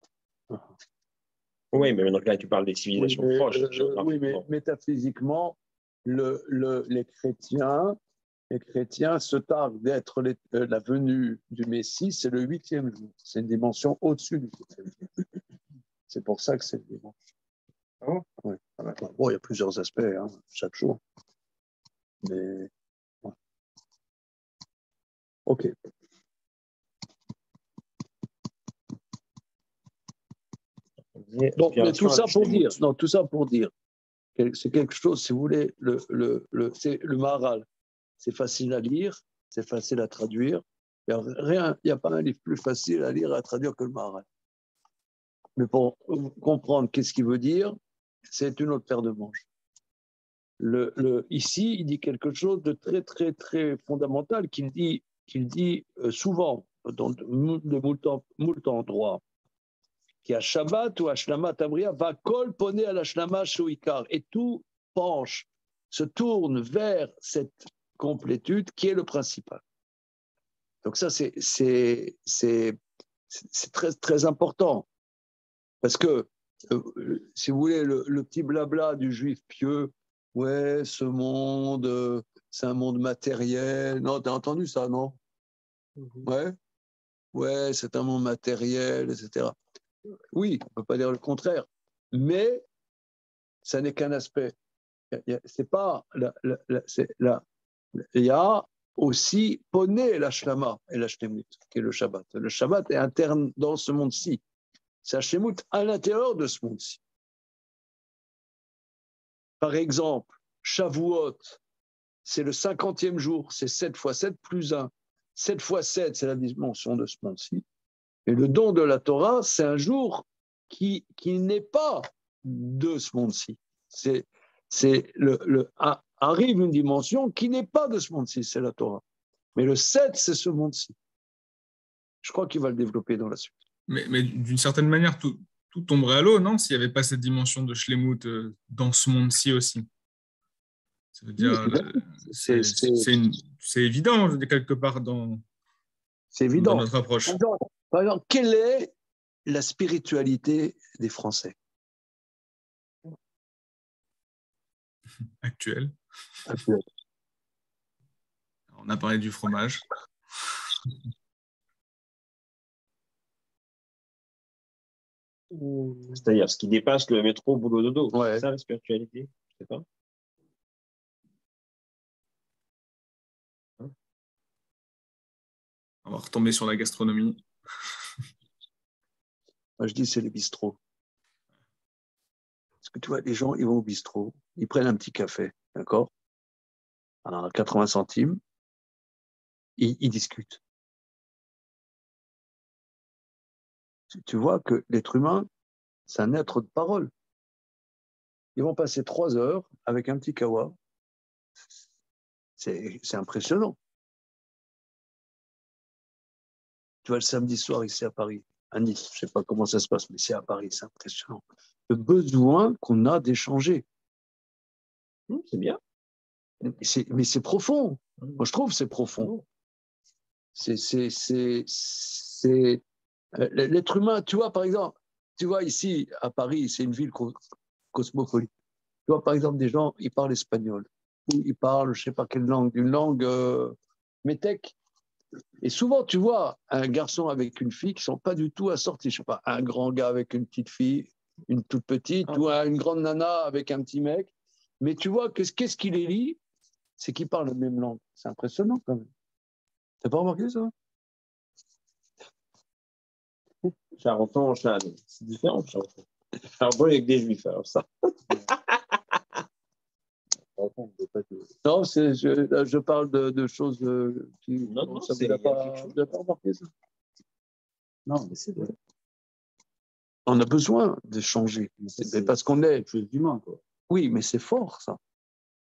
Oui, mais maintenant là, tu parles des civilisations proches. Oui, mais métaphysiquement, les chrétiens se targuent d'être la venue du Messie, c'est le 8e jour. C'est une dimension au-dessus du 7e jour. C'est pour ça que c'est le dimanche. Ah bon? Oui. Bon, il y a plusieurs aspects, hein, chaque jour. Mais. Ouais. OK. Donc, mais tout ça pour dire, c'est quelque chose, si vous voulez, c'est le Maharal. C'est facile à lire, c'est facile à traduire. Il n'y a pas un livre plus facile à lire et à traduire que le Maharal. Mais pour comprendre qu'est-ce qu'il veut dire, c'est une autre paire de manches. Ici, il dit quelque chose de très, très, très fondamental qu'il dit souvent dans de moult endroits. Qui a Shabbat ou Ashlama Tamria va kol poné à l'Ashlama Shouikar. Et tout penche, se tourne vers cette complétude qui est le principal. Donc ça, c'est très, très important. Parce que, si vous voulez, le petit blabla du juif pieux, ouais, ce monde, c'est un monde matériel. Non, t'as entendu ça, non? Ouais, c'est un monde matériel, etc. Oui, on ne peut pas dire le contraire, mais ça n'est qu'un aspect. C'est pas il y a aussi Poné l'Ashlama et l'Ashlemut, qui est le Shabbat. Le Shabbat est interne dans ce monde-ci. C'est Ashlemut à l'intérieur de ce monde-ci. Par exemple, Shavuot, c'est le 50e jour, c'est 7 fois 7 plus 1. 7 fois 7, c'est la dimension de ce monde-ci. Et le don de la Torah, c'est un jour qui n'est pas de ce monde-ci. Arrive une dimension qui n'est pas de ce monde-ci, c'est la Torah. Mais le 7, c'est ce monde-ci. Je crois qu'il va le développer dans la suite. Mais d'une certaine manière, tout tomberait à l'eau, non? S'il n'y avait pas cette dimension de Shlemut dans ce monde-ci aussi. Ça veut dire, c'est évident, je dis, quelque part dans notre approche. Par exemple, quelle est la spiritualité des Français actuelle? On a parlé du fromage. C'est-à-dire ce qui dépasse le métro boulot dodo. Ouais. C'est ça la spiritualité? Je sais pas. On va retomber sur la gastronomie. Moi, je dis c'est les bistrots. Parce que tu vois, les gens, ils vont au bistrot, ils prennent un petit café, d'accord, à 80 centimes, ils discutent. Tu vois que l'être humain, c'est un être de parole. Ils vont passer 3 heures avec un petit kawa. C'est impressionnant. Tu vois, le samedi soir, ici à Paris, à Nice, je ne sais pas comment ça se passe, mais c'est à Paris, c'est impressionnant. Le besoin qu'on a d'échanger. C'est bien. Mais c'est profond. Moi, je trouve que c'est profond. L'être humain, tu vois, par exemple, tu vois ici à Paris, c'est une ville cosmopolite. Tu vois, par exemple, des gens, ils parlent espagnol, ou ils parlent, je ne sais pas quelle langue, une langue métèque. Et souvent, tu vois un garçon avec une fille qui ne sont pas du tout assortis. Je ne sais pas, un grand gars avec une petite fille, une toute petite, ou une grande nana avec un petit mec. Mais tu vois, qu'est-ce qui les lie? C'est qu'ils parlent la même langue. C'est impressionnant quand même. T'as pas remarqué ça? Charenton, c'est différent. Charenton avec des juifs, alors ça. Non, je parle de choses qui. Non, ça c'est vous a pas remarqué ça? Non, mais c'est vrai. On a besoin d'échanger. C'est parce qu'on est. Quelque chose d'humain, quoi. Oui, mais c'est fort, ça.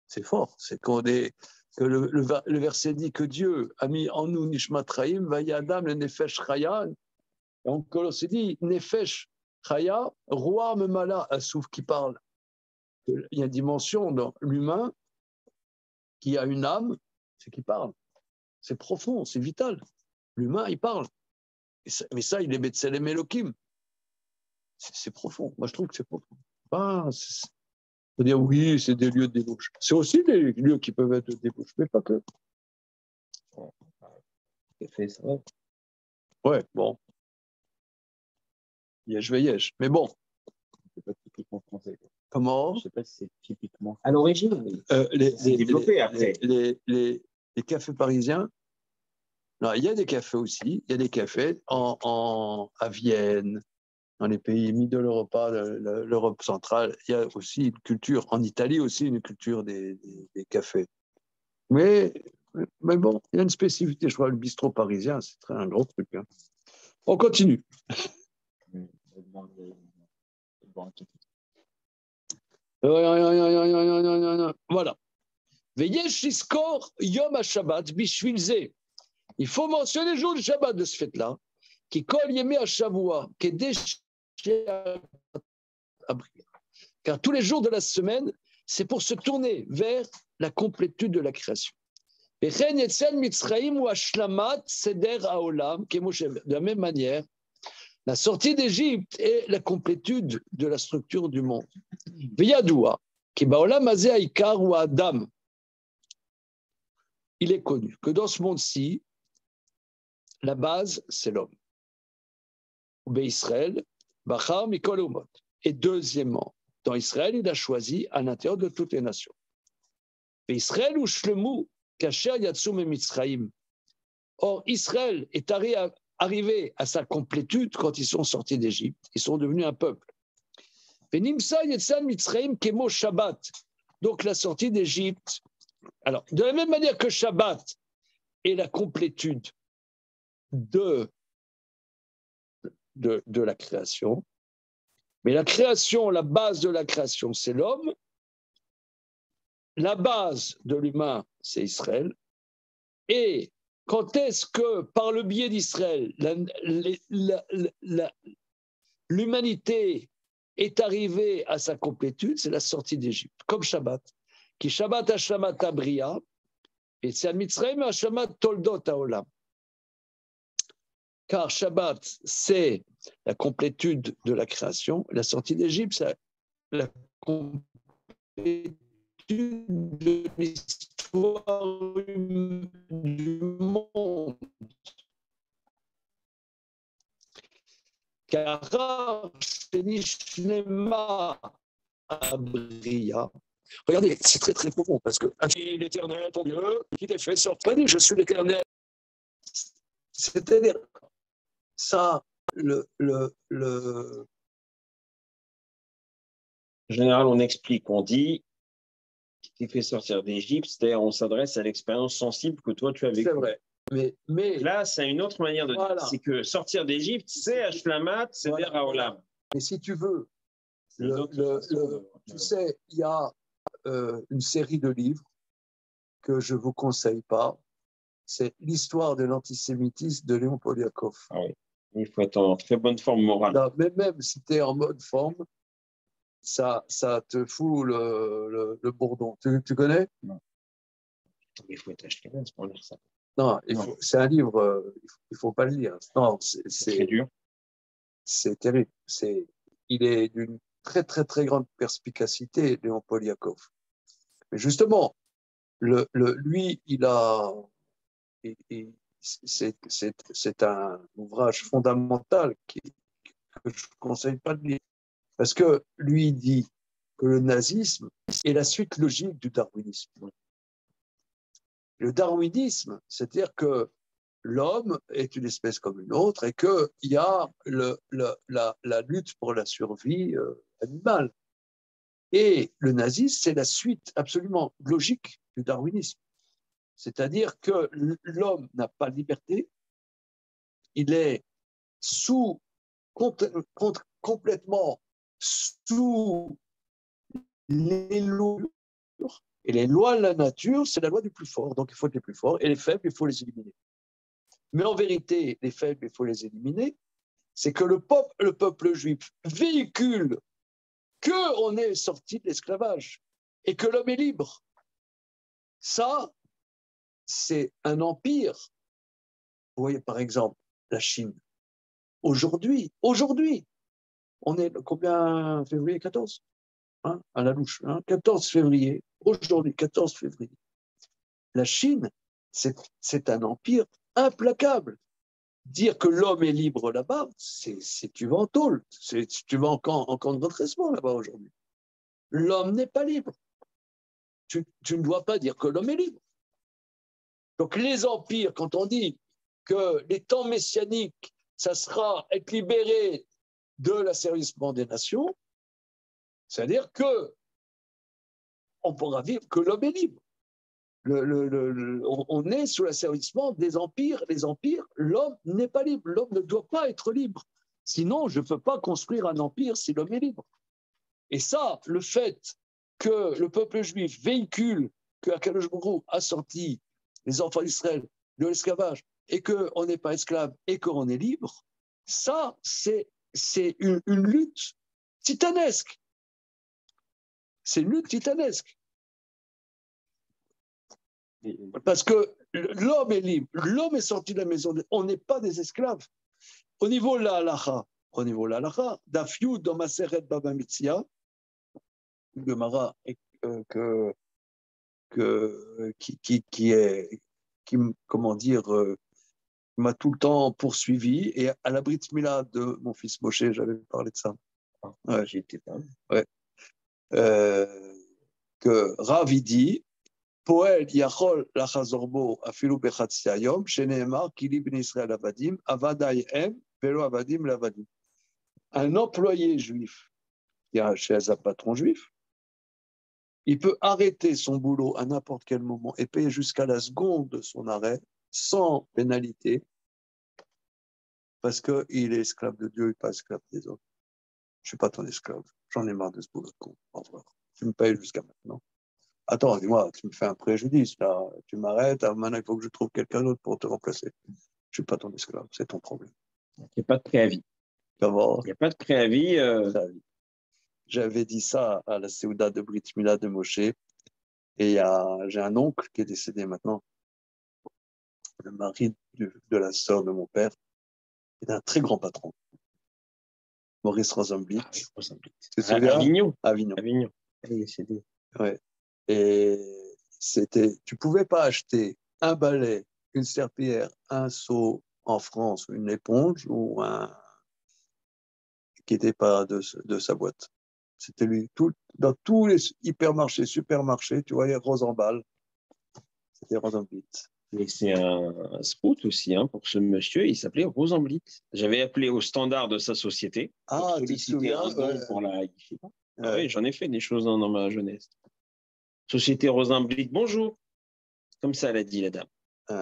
C'est fort. C'est qu'on est. Que le verset dit que Dieu a mis en nous Nishmat Chaim, Vaya Adam le Nefesh Chaya. Et en Colosse dit Nefesh Chaya, roi Memala, un souffle qui parle. Il y a une dimension dans l'humain qui a une âme, c'est qui parle. C'est profond, c'est vital. L'humain, il parle. Mais ça, il est Betselem Elohim. C'est profond. Moi, je trouve que c'est profond. Faut dire oui, c'est des lieux de débauche. C'est aussi des lieux qui peuvent être de débauche, mais pas que. Café, ça va. Ouais, bon. Yesh. Mais bon. C'est pas typiquement français, quoi. Comment? Je sais pas si c'est typiquement. À l'origine, oui. C'est développé après. Les cafés parisiens, non, il y a des cafés aussi. Il y a des cafés à Vienne, dans les pays Middle Europa, l'Europe centrale. Il y a aussi une culture, en Italie aussi, une culture des cafés. Mais bon, il y a une spécificité. Je crois le bistrot parisien, c'est un gros truc. Hein. On continue. Voilà. Veyesh liskor yom ha-Shabbat bishvil zeh. Il faut mentionner le jour du Shabbat de ce fête-là, qui kol yemei ha-Shavua, car tous les jours de la semaine, c'est pour se tourner vers la complétude de la création. De la même manière, la sortie d'Égypte est la complétude de la structure du monde. Il est connu que dans ce monde-ci, la base, c'est l'homme. Et deuxièmement, dans Israël, il a choisi à l'intérieur de toutes les nations. Israël ou Shlemu, Kasher Yatsum et Mitzraïm. Or, Israël est arrivé à sa complétude quand ils sont sortis d'Égypte. Ils sont devenus un peuple. Venimsa Yetzan Mitzraïm Kemo Shabbat. Donc, la sortie d'Égypte. Alors, de la même manière que Shabbat est la complétude de la création, mais la création, la base de la création, c'est l'homme. La base de l'humain, c'est Israël. Et quand est-ce que, par le biais d'Israël, l'humanité est arrivée à sa complétude? C'est la sortie d'Égypte, comme Shabbat. Qui Shabbat Hashamat Abria, et c'est à Mitzrayim Hashamat Toldot Haolam. Car Shabbat, c'est la complétude de la création. La sortie d'Égypte, c'est la complétude de l'histoire l'histoire du monde. Car Shenishnema Abria. Regardez, c'est très très profond parce que l'Éternel, ton Dieu, qui t'est fait sortir, je suis l'Éternel. C'est-à-dire, ça, En général, on explique, on dit qui t'est fait sortir d'Égypte, c'est-à-dire on s'adresse à l'expérience sensible que toi tu as vécue. C'est vrai. Mais là, c'est une autre manière de voilà. dire. C'est que sortir d'Égypte, c'est Hashlamat, c'est voilà. Der Haolam. Mais si tu veux, tu sais, il y a une série de livres que je ne vous conseille pas. C'est l'histoire de l'antisémitisme de Léon Poliakov. Ah oui. Il faut être en très bonne forme morale. Là, mais même si tu es en mode forme, ça te fout le bourdon. Tu connais? Non. Il faut être Ashkenaz pour lire ça. Non, c'est un livre, il ne faut pas le lire. Non, c'est très dur. C'est terrible. Il est d'une très, très, très grande perspicacité, Léon Poliakov. Mais justement, lui, c'est un ouvrage fondamental que je ne conseille pas de lire. Parce que lui dit que le nazisme est la suite logique du darwinisme. Le darwinisme, c'est-à-dire que l'homme est une espèce comme une autre et qu'il y a la lutte pour la survie animale. Et le nazisme, c'est la suite absolument logique du darwinisme. C'est-à-dire que l'homme n'a pas de liberté, il est complètement sous les lois. Et les lois de la nature, c'est la loi du plus fort. Donc, il faut être les plus forts. Et les faibles, il faut les éliminer. Mais en vérité, les faibles, il faut les éliminer. C'est que le peuple juif véhicule qu'on est sorti de l'esclavage et que l'homme est libre. Ça, c'est un empire. Vous voyez, par exemple, la Chine. Aujourd'hui, on est combien février 14 à la louche, 14 février. Aujourd'hui, 14 février. La Chine, c'est un empire implacable. Dire que l'homme est libre là-bas, tu vas en tôle, tu vas en camp de redressement là-bas aujourd'hui. L'homme n'est pas libre. Tu ne dois pas dire que l'homme est libre. Donc les empires, quand on dit que les temps messianiques, ça sera être libéré de l'asservissement des nations, c'est-à-dire que on pourra vivre que l'homme est libre. On est sous l'asservissement des empires. Les empires, l'homme n'est pas libre. L'homme ne doit pas être libre. Sinon, je ne peux pas construire un empire si l'homme est libre. Et ça, le fait que le peuple juif véhicule que Akadosh Baruch Hu a sorti les enfants d'Israël de l'esclavage et qu'on n'est pas esclave et qu'on est libre, ça, c'est une lutte titanesque. C'est une lutte titanesque. Parce que l'homme est libre, l'homme est sorti de la maison, on n'est pas des esclaves. Au niveau de la halacha, Daf Yud dans Maseret Baba Mitzia, Gemara qui comment dire, m'a tout le temps poursuivi, et à la Brit Mila de mon fils Moshe, j'avais parlé de ça. Ouais, j'y étais pas. Ouais. Que Rav dit Poel Yachol Lachazorbo Afilu Bechatzi Hayom, Sheneemar Kili Bnei Israël Avadim, Avadai Em, Velo Avadim Lavadim. Un employé juif, chez un patron juif, il peut arrêter son boulot à n'importe quel moment et payer jusqu'à la seconde de son arrêt sans pénalité parce qu'il est esclave de Dieu et pas esclave des autres. Je ne suis pas ton esclave. J'en ai marre de ce boulot de con. Au revoir. Tu me payes jusqu'à maintenant. Attends, dis-moi, tu me fais un préjudice, là. Tu m'arrêtes, maintenant il faut que je trouve quelqu'un d'autre pour te remplacer. Je ne suis pas ton esclave, c'est ton problème. Il n'y a pas de préavis. Comment? Il n'y a pas de préavis. J'avais dit ça à la Séouda de Brit Mila de Moshe. Et j'ai un oncle qui est décédé maintenant, le mari de la sœur de mon père, qui est un très grand patron. Maurice Rosenblit. Tu te souviens? Avignon. Avignon. Il est décédé. Ouais. Et tu pouvais pas acheter un balai, une serpillière, un seau en France, une éponge ou un qui n'était pas de sa boîte. C'était lui. Dans tous les hypermarchés, supermarchés, tu voyais Rosenball. C'était Rosenblit. Mais c'est un scout aussi, hein, pour ce monsieur. Il s'appelait Rosenblit. J'avais appelé au standard de sa société. Ah, tu te Sollicité souviens un don pour la. Je sais pas. Ah oui, j'en ai fait des choses dans ma jeunesse. Société Rosenblit, bonjour. Comme ça, elle a dit la dame. Tu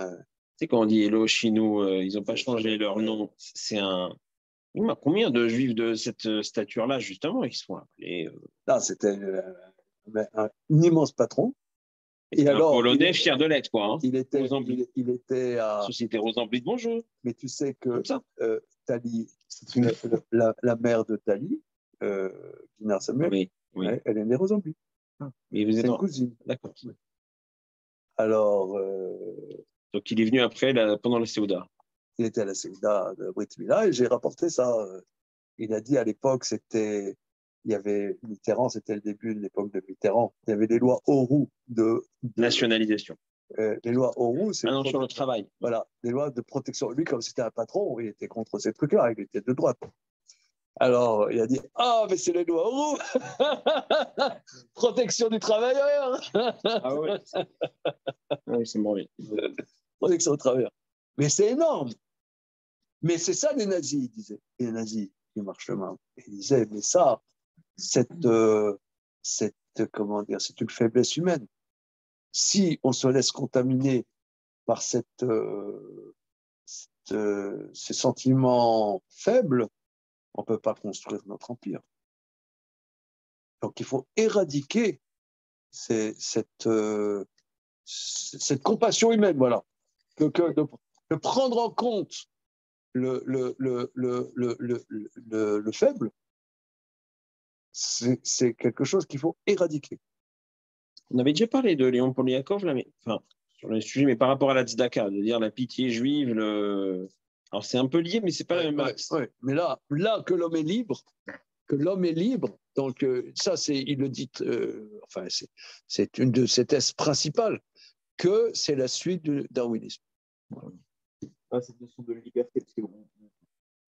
sais, quand on dit hello chez nous, ils n'ont pas changé leur nom. C'est un. Combien de juifs de cette stature-là, justement, ils sont appelés Là, c'était un immense patron. Et un alors, Polonais fier de l'être, quoi. Hein. Il était à. Société Rosenblit, bonjour. Mais tu sais que Tali, la mère de Tali, Gina Samuel, oui. elle est née Rosenblit. Mais vous êtes une cousine. D'accord. Oui. Alors. Donc, il est venu après, pendant la Séouda. Il était à la Séouda de Brit Mila et j'ai rapporté ça. Il a dit à l'époque, il y avait Mitterrand, c'était le début de l'époque de Mitterrand. Il y avait des lois Auroux de nationalisation. Les lois Auroux, c'est sur le travail. Voilà, des lois de protection. Lui, comme c'était un patron, il était contre ces trucs-là, il était de droite. Alors, il a dit ah, mais c'est les lois Auroux protection du travailleur. Ah ouais. Oui, c'est mauvais. Protection du travailleur. Mais c'est énorme. Mais c'est ça les nazis, ils disaient. Et les nazis, ils marchent le main. Ils disaient, mais ça, comment dire, c'est une faiblesse humaine. Si on se laisse contaminer par ces sentiments faibles, on ne peut pas construire notre empire. Donc il faut éradiquer cette compassion humaine, voilà. De prendre en compte le faible, c'est quelque chose qu'il faut éradiquer. On avait déjà parlé de Léon Poliakov, là, sur le sujet, mais par rapport à la tzedaka, de dire la pitié juive, alors c'est un peu lié, mais c'est pas la même axe. Ouais. Mais là que l'homme est libre, donc ça il le dit, c'est une de ses thèses principales, que c'est la suite du darwinisme. Cette notion de liberté, parce qu'on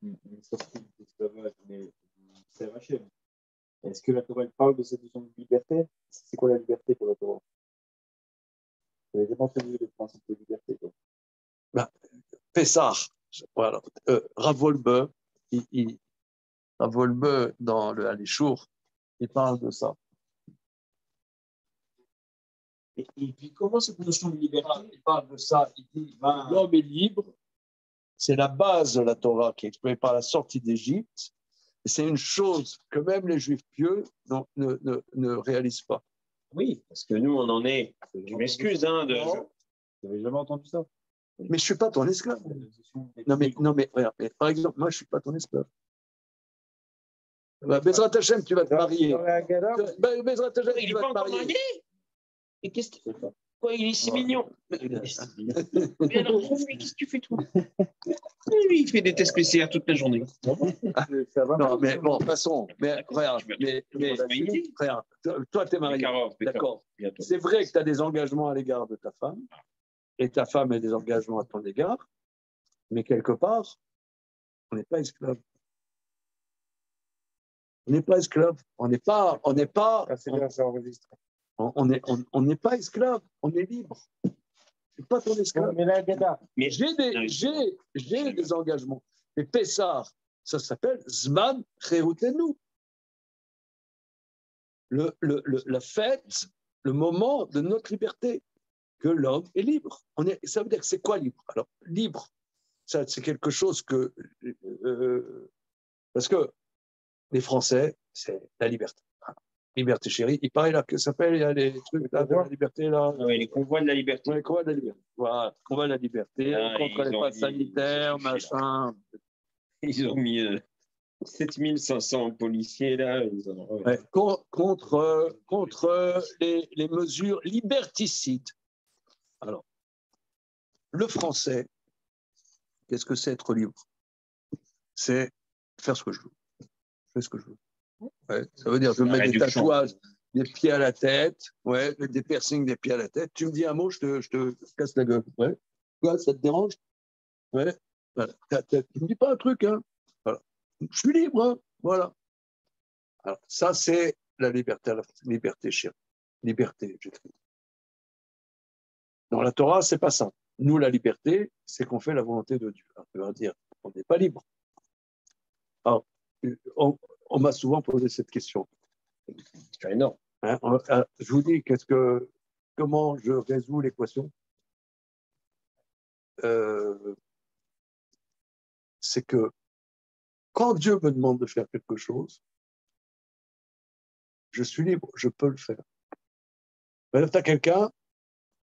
est sorti de l'esclavage, mais c'est Hachem. Est-ce que la Torah parle de cette notion de liberté? C'est quoi la liberté pour la Torah? Vous avez déjà entendu le principe de liberté, quoi. Pessah, voilà. Rav Wolbe, Rav Wolbe, dans le Alishour, il parle de ça. Et puis comment cette notion de liberté? Il parle de ça, il dit l'homme est libre, c'est la base de la Torah qui est exprimée par la sortie d'Égypte, et c'est une chose que même les Juifs pieux ne réalisent pas. Oui, parce que nous, on en est. Je m'excuse, Vous n'avez jamais entendu ça? Mais je ne suis pas ton esclave. Non, mais regarde, par exemple, moi, je ne suis pas ton esclave. Bezrat Hashem, tu vas te marier. Bezrat Hashem, il n'est pas encore marié. Et qu'est-ce que quoi, il est si mignon. Mais alors, qu'est-ce que tu fais, toi? Lui, il fait des tests PCR toute la journée. Non, mais bon, passons. Mais regarde, regarde, toi, tu es marié. D'accord. C'est vrai que tu as des engagements à l'égard de ta femme, et ta femme a des engagements à ton égard, mais quelque part, on n'est pas esclave. On n'est pas esclave. On n'est pas. C'est bien, c'est enregistré. On n'est pas esclave. On est libre. Je ne suis pas ton esclave. Mais j'ai des engagements. Mais Pessah, ça s'appelle Zman Cherutenu. La fête, le moment de notre liberté, que l'homme est libre. Ça veut dire que c'est quoi libre? Alors, libre, ça, c'est quelque chose que... parce que les Français, c'est la liberté. Liberté chérie. Il paraît là que ça s'appelle, il y a les trucs là, de la liberté là. Oui, les convois de la liberté. Oui, les convois de la liberté. Voilà, convois de la liberté, contre les passes sanitaires, machin. Ils ont mis 7500 policiers là. Contre les mesures liberticides. Alors, le français, qu'est-ce que c'est être libre? C'est faire ce que je veux. Je fais ce que je veux. Ouais, ça veut dire je mets des tatouages. des pieds à la tête, ouais, des piercings des pieds à la tête. Tu me dis un mot, je te casse la gueule. Ouais. Quoi, ça te dérange? Ouais. Voilà. Tu me dis pas un truc, hein. Voilà. Je suis libre, hein. Voilà. Alors, ça, c'est la liberté, chérie. Liberté, j'écris. Dans la Torah, c'est pas ça. Nous, la liberté, c'est qu'on fait la volonté de Dieu. Alors, tu vas dire, on n'est pas libre. Alors, on m'a souvent posé cette question. C'est énorme. Hein, je vous dis, comment je résous l'équation? C'est que quand Dieu me demande de faire quelque chose, je suis libre, je peux le faire. Tu as quelqu'un,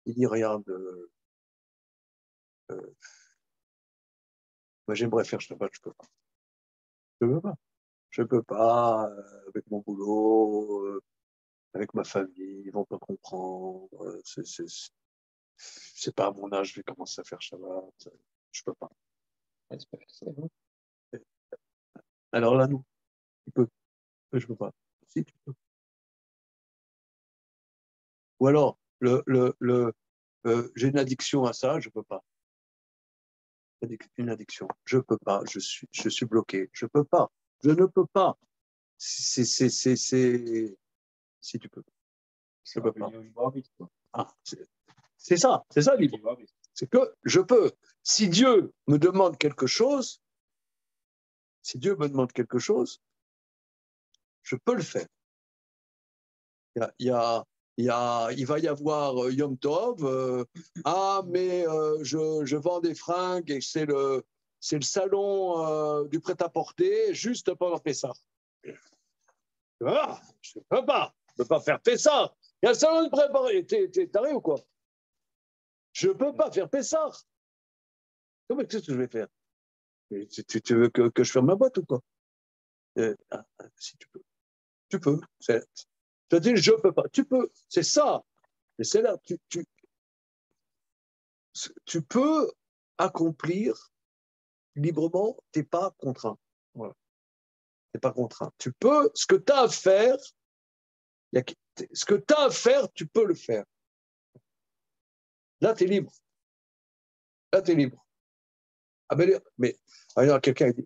il dit, regarde, moi j'aimerais faire Shabbat, je peux pas. Je peux pas. Je peux pas, avec mon boulot, avec ma famille, ils vont pas comprendre. C'est pas à mon âge, je vais commencer à faire Shabbat. Je peux pas. Ouais, c'est pas facile, hein. Alors là, non. Tu peux. Je peux pas. Si, tu peux. Ou alors, j'ai une addiction à ça, je peux pas. Une addiction. Je peux pas. Je suis bloqué. Je peux pas. Je ne peux pas. Si tu peux. Je peux pas. Ah, c'est ça libre. C'est que je peux. Si Dieu me demande quelque chose, je peux le faire. Il va y avoir Yom Tov. Mais je vends des fringues et c'est le salon du prêt-à-porter juste pendant Pessah. Ah, je peux pas faire Pessah. Il y a le salon du prêt-à-porter. T'es taré ou quoi? Je peux pas faire Pessah. Qu'est-ce que je vais faire? Tu veux que je ferme ma boîte ou quoi? Si tu peux. Tu peux. Tu as dit je peux pas. Tu peux. C'est ça. Mais c'est là. Tu peux accomplir librement. Tu n'es pas contraint. Voilà. Tu n'es pas contraint. Tu peux. Ce que tu as à faire, tu peux le faire. Là, tu es libre. Là, tu es libre. Ah ben, mais alors, quelqu'un dit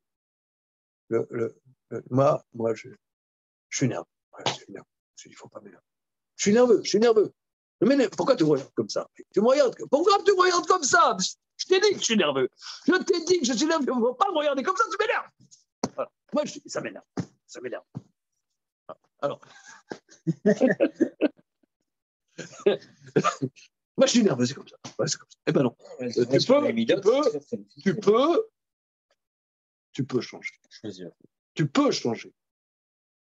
moi, je suis nerveux. Ouais, je suis nerveux. Il faut pas m'énerver. Je suis nerveux. Mais pourquoi tu me regardes comme ça? Pourquoi tu me regardes comme ça? Je t'ai dit que je suis nerveux. Je t'ai dit que je suis nerveux. Il ne faut pas me regarder comme ça, tu m'énerves. Voilà. Moi, ça m'énerve. Alors. Moi, je suis nerveux, c'est comme ça. Ouais, c'est comme ça. Eh ben non. Tu peux changer. Tu peux changer.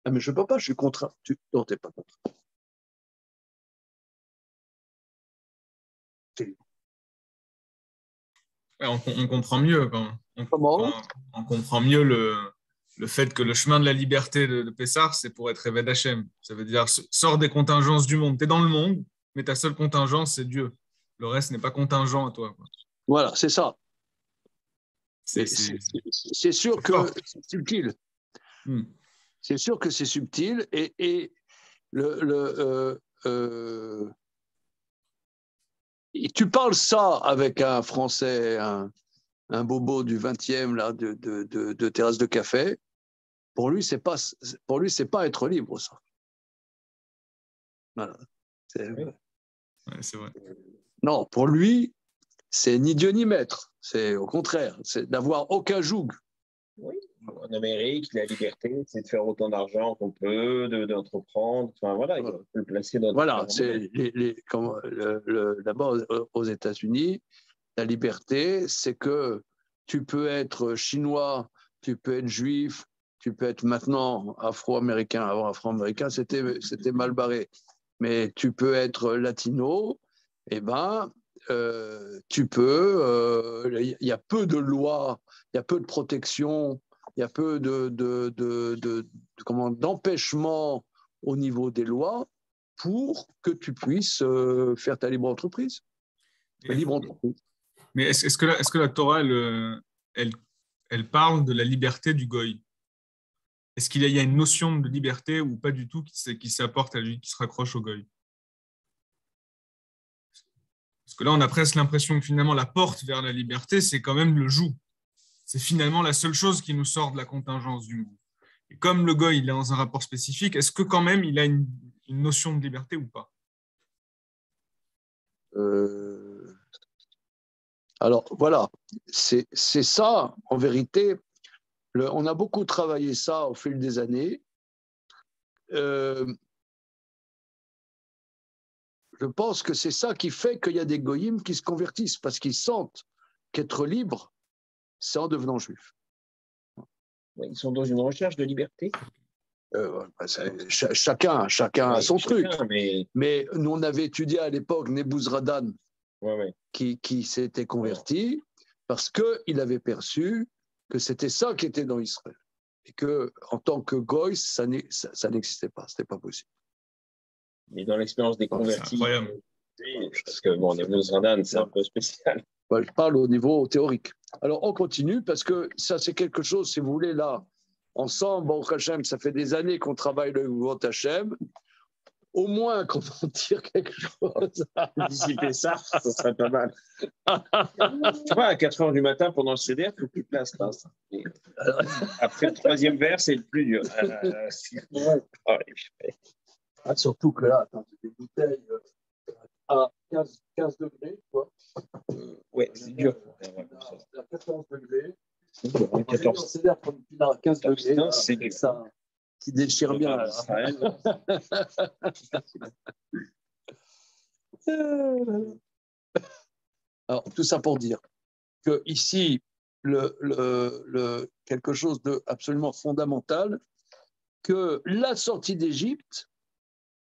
Ah, mais je ne peux pas, je suis contraint. Non, tu n'es pas contraint. On comprend mieux. On comprend mieux le fait que le chemin de la liberté de Pessar, c'est pour être Eved Hashem. Ça veut dire, sors des contingences du monde. Tu es dans le monde, mais ta seule contingence, c'est Dieu. Le reste n'est pas contingent à toi, quoi. Voilà, c'est ça. C'est sûr que c'est subtil. C'est sûr que c'est subtil et tu parles ça avec un Français, un bobo du 20e là, de terrasse de café. Pour lui, c'est pas être libre, ça. Voilà. C'est vrai. Non, pour lui, c'est ni Dieu ni maître. C'est au contraire, c'est d'avoir aucun joug. Oui. En Amérique, la liberté, c'est de faire autant d'argent qu'on peut, d'entreprendre. Enfin, voilà, il faut le placer dans. Voilà, c'est d'abord aux États-Unis, la liberté, c'est que tu peux être chinois, tu peux être juif, tu peux être maintenant afro-américain. Avant afro-américain, c'était mal barré. Mais tu peux être latino, eh ben, tu peux. Il y a peu de lois, il y a peu de protection, il y a peu d'empêchement au niveau des lois pour que tu puisses faire ta libre entreprise. Mais est-ce que la Torah, elle parle de la liberté du goy? est-ce qu'il y a une notion de liberté ou pas du tout qui s'apporte à lui, qui se raccroche au goy? Parce que là, on a presque l'impression que finalement, la porte vers la liberté, c'est quand même le joug. C'est finalement la seule chose qui nous sort de la contingence du monde. Et comme le goy, il est dans un rapport spécifique, est-ce que quand même, il a une notion de liberté ou pas? Alors, voilà, c'est ça, en vérité. On a beaucoup travaillé ça au fil des années. Je pense que c'est ça qui fait qu'il y a des goyim qui se convertissent, parce qu'ils sentent qu'être libre, c'est en devenant juif. Ils sont dans une recherche de liberté. Chacun a son truc. Mais nous, on avait étudié à l'époque Nebuzradan, ouais. qui s'était converti parce qu'il avait perçu que c'était ça qui était dans Israël. Et qu'en tant que goy, ça n'existait pas, ce n'était pas possible. Mais dans l'expérience des convertis, incroyable. Parce que Nebuzradan, c'est un peu spécial. Je parle au niveau théorique. Alors, on continue parce que ça, c'est quelque chose, si vous voulez, là, ensemble, bon, Hachem, ça fait des années qu'on travaille le Grand Hachem. Au moins qu'on en tire quelque chose. Dissiper ça serait pas mal. Tu vois, à 4 h du matin, pendant le CDR, il faut plus de place. Après le troisième vers, c'est le plus dur. Surtout que là, attends, des bouteilles à 15 degrés, quoi. Ouais, c'est dur. À 14 degrés. 14. CDR, à 15 degrés, c'est ça qui déchire bien. Alors, tout ça pour dire que ici, quelque chose de absolument fondamental, que la sortie d'Égypte,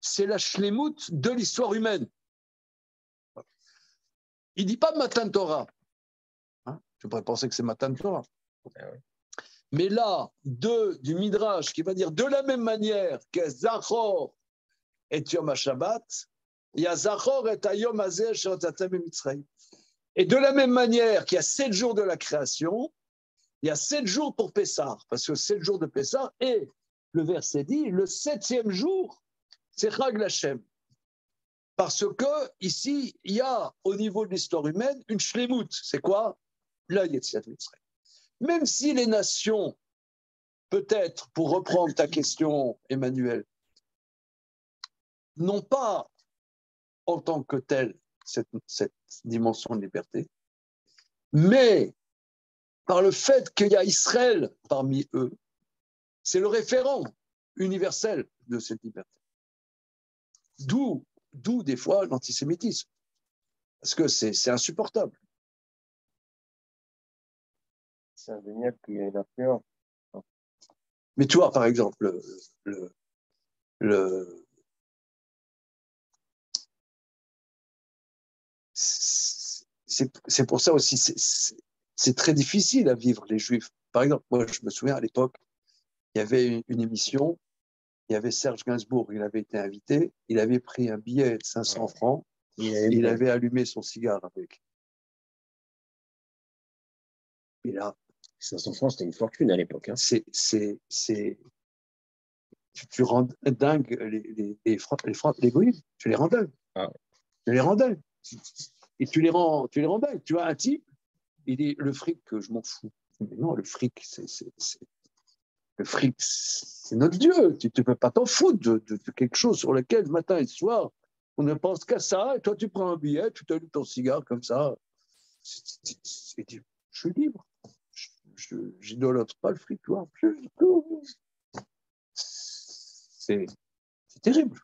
c'est la shlemout de l'histoire humaine. Il ne dit pas Matan Torah. Je pourrais penser que c'est Matan Torah. Mais là, du Midrash qui va dire de la même manière que Zachor et Yom HaShabbat, il y a Zachor et Yom Hazeh She'otatem Mitzrayim. Et de la même manière qu'il y a 7 jours de la création, il y a 7 jours pour Pessah, parce que 7 jours de Pessah, et le verset dit, le 7e jour, c'est Chag l'Hashem. Parce que ici, il y a au niveau de l'histoire humaine une shlemout. C'est quoi? La Yetziat Mitzrayim. Même si les nations, peut-être, pour reprendre ta question, Emmanuel, n'ont pas en tant que telle cette dimension de liberté, mais par le fait qu'il y a Israël parmi eux, c'est le référent universel de cette liberté. D'où des fois l'antisémitisme, parce que c'est insupportable. C'est indéniable qu'il y a une influence. Mais tu vois, par exemple, c'est pour ça aussi, c'est très difficile à vivre, les Juifs. Par exemple, moi, je me souviens à l'époque, il y avait une émission, il y avait Serge Gainsbourg, il avait été invité, il avait pris un billet de 500 francs, il avait allumé son cigare avec. Et là, 500 francs, c'était une fortune à l'époque. Tu rends dingue les goïs, tu les rends dingues. Tu les rends dingues. Et tu les rends dingues. Tu vois, un type, il dit, le fric, je m'en fous. Mais non, le fric, le fric, c'est notre Dieu. Tu ne peux pas t'en foutre de quelque chose sur lequel, matin et soir, on ne pense qu'à ça. Et toi, tu prends un billet, tu t'allumes ton cigare comme ça. Je suis libre. Je n'idolâtre pas le fric. C'est terrible.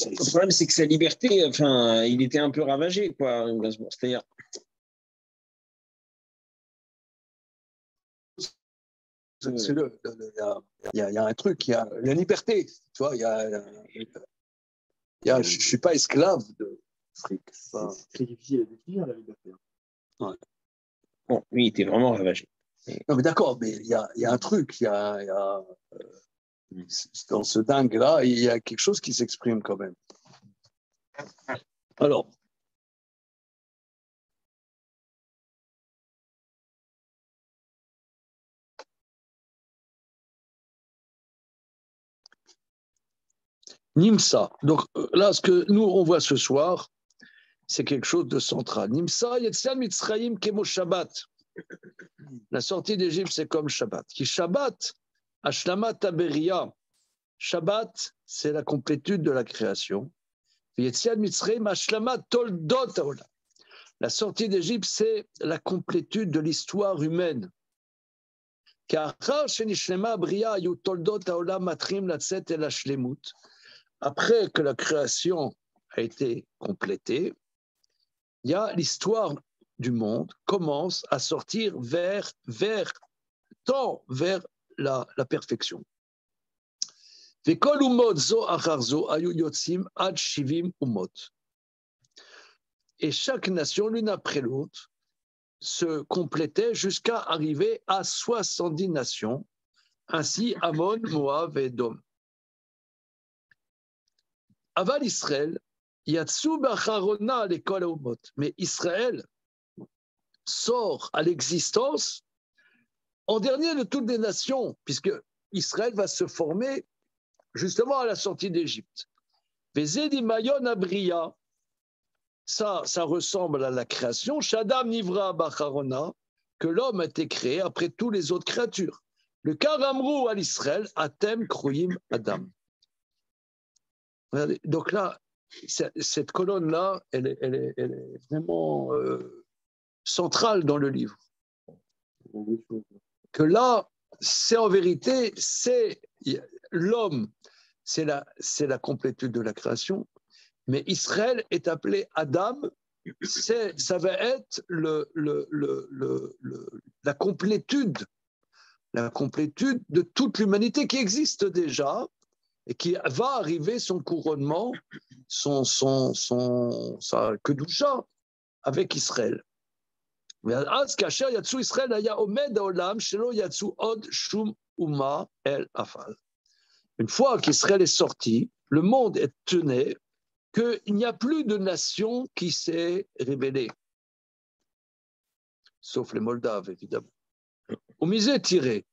Le problème, c'est que sa liberté, enfin, il était un peu ravagé, quoi. C'est-à-dire. Il y a un truc, il y a la liberté. Tu vois, je ne suis pas esclave de fric. C'est très difficile à définir, la liberté. Ouais. Bon, lui, il était vraiment ravagé. Non, mais d'accord, mais il y a un truc, dans ce dingue-là, il y a quelque chose qui s'exprime quand même. Alors, Nimsa. Donc là, ce que nous, on voit ce soir, c'est quelque chose de central. Nimsa, Yetziat Mitzrayim Kemo Shabbat. La sortie d'Égypte, c'est comme Shabbat. Qui Shabbat, Ashlamat Aberia. Shabbat, c'est la complétude de la création. Yetziat Mitzrayim Ashlamat Toldot Haolam. La sortie d'Égypte, c'est la complétude de l'histoire humaine. Car après que la création a été complétée, il y a l'histoire du monde commence à sortir vers la perfection. Et chaque nation, l'une après l'autre, se complétait jusqu'à arriver à 70 nations, ainsi Ammon, Moab et Édom. Aval Israël, Yatsu Bacharona l'école Umot. Mais Israël sort à l'existence en dernier de toutes les nations, puisque Israël va se former justement à la sortie d'Égypte. Vezedi Mayon Abria. Ça ressemble à la création. Shadam Nivra Bacharona, que l'homme a été créé après toutes les autres créatures. Le Karamrou à l'Israël, Atem Kroyim Adam. Donc là, cette colonne-là, elle est vraiment centrale dans le livre. Que là, c'est en vérité, c'est l'homme, c'est la complétude de la création. Mais Israël est appelé Adam, ça va être la complétude de toute l'humanité qui existe déjà et qui va arriver son couronnement, sa kedusha avec Israël. Une fois qu'Israël est sorti, le monde est tenu qu'il n'y a plus de nation qui s'est révélée, sauf les Moldaves, évidemment. Au misé tiré,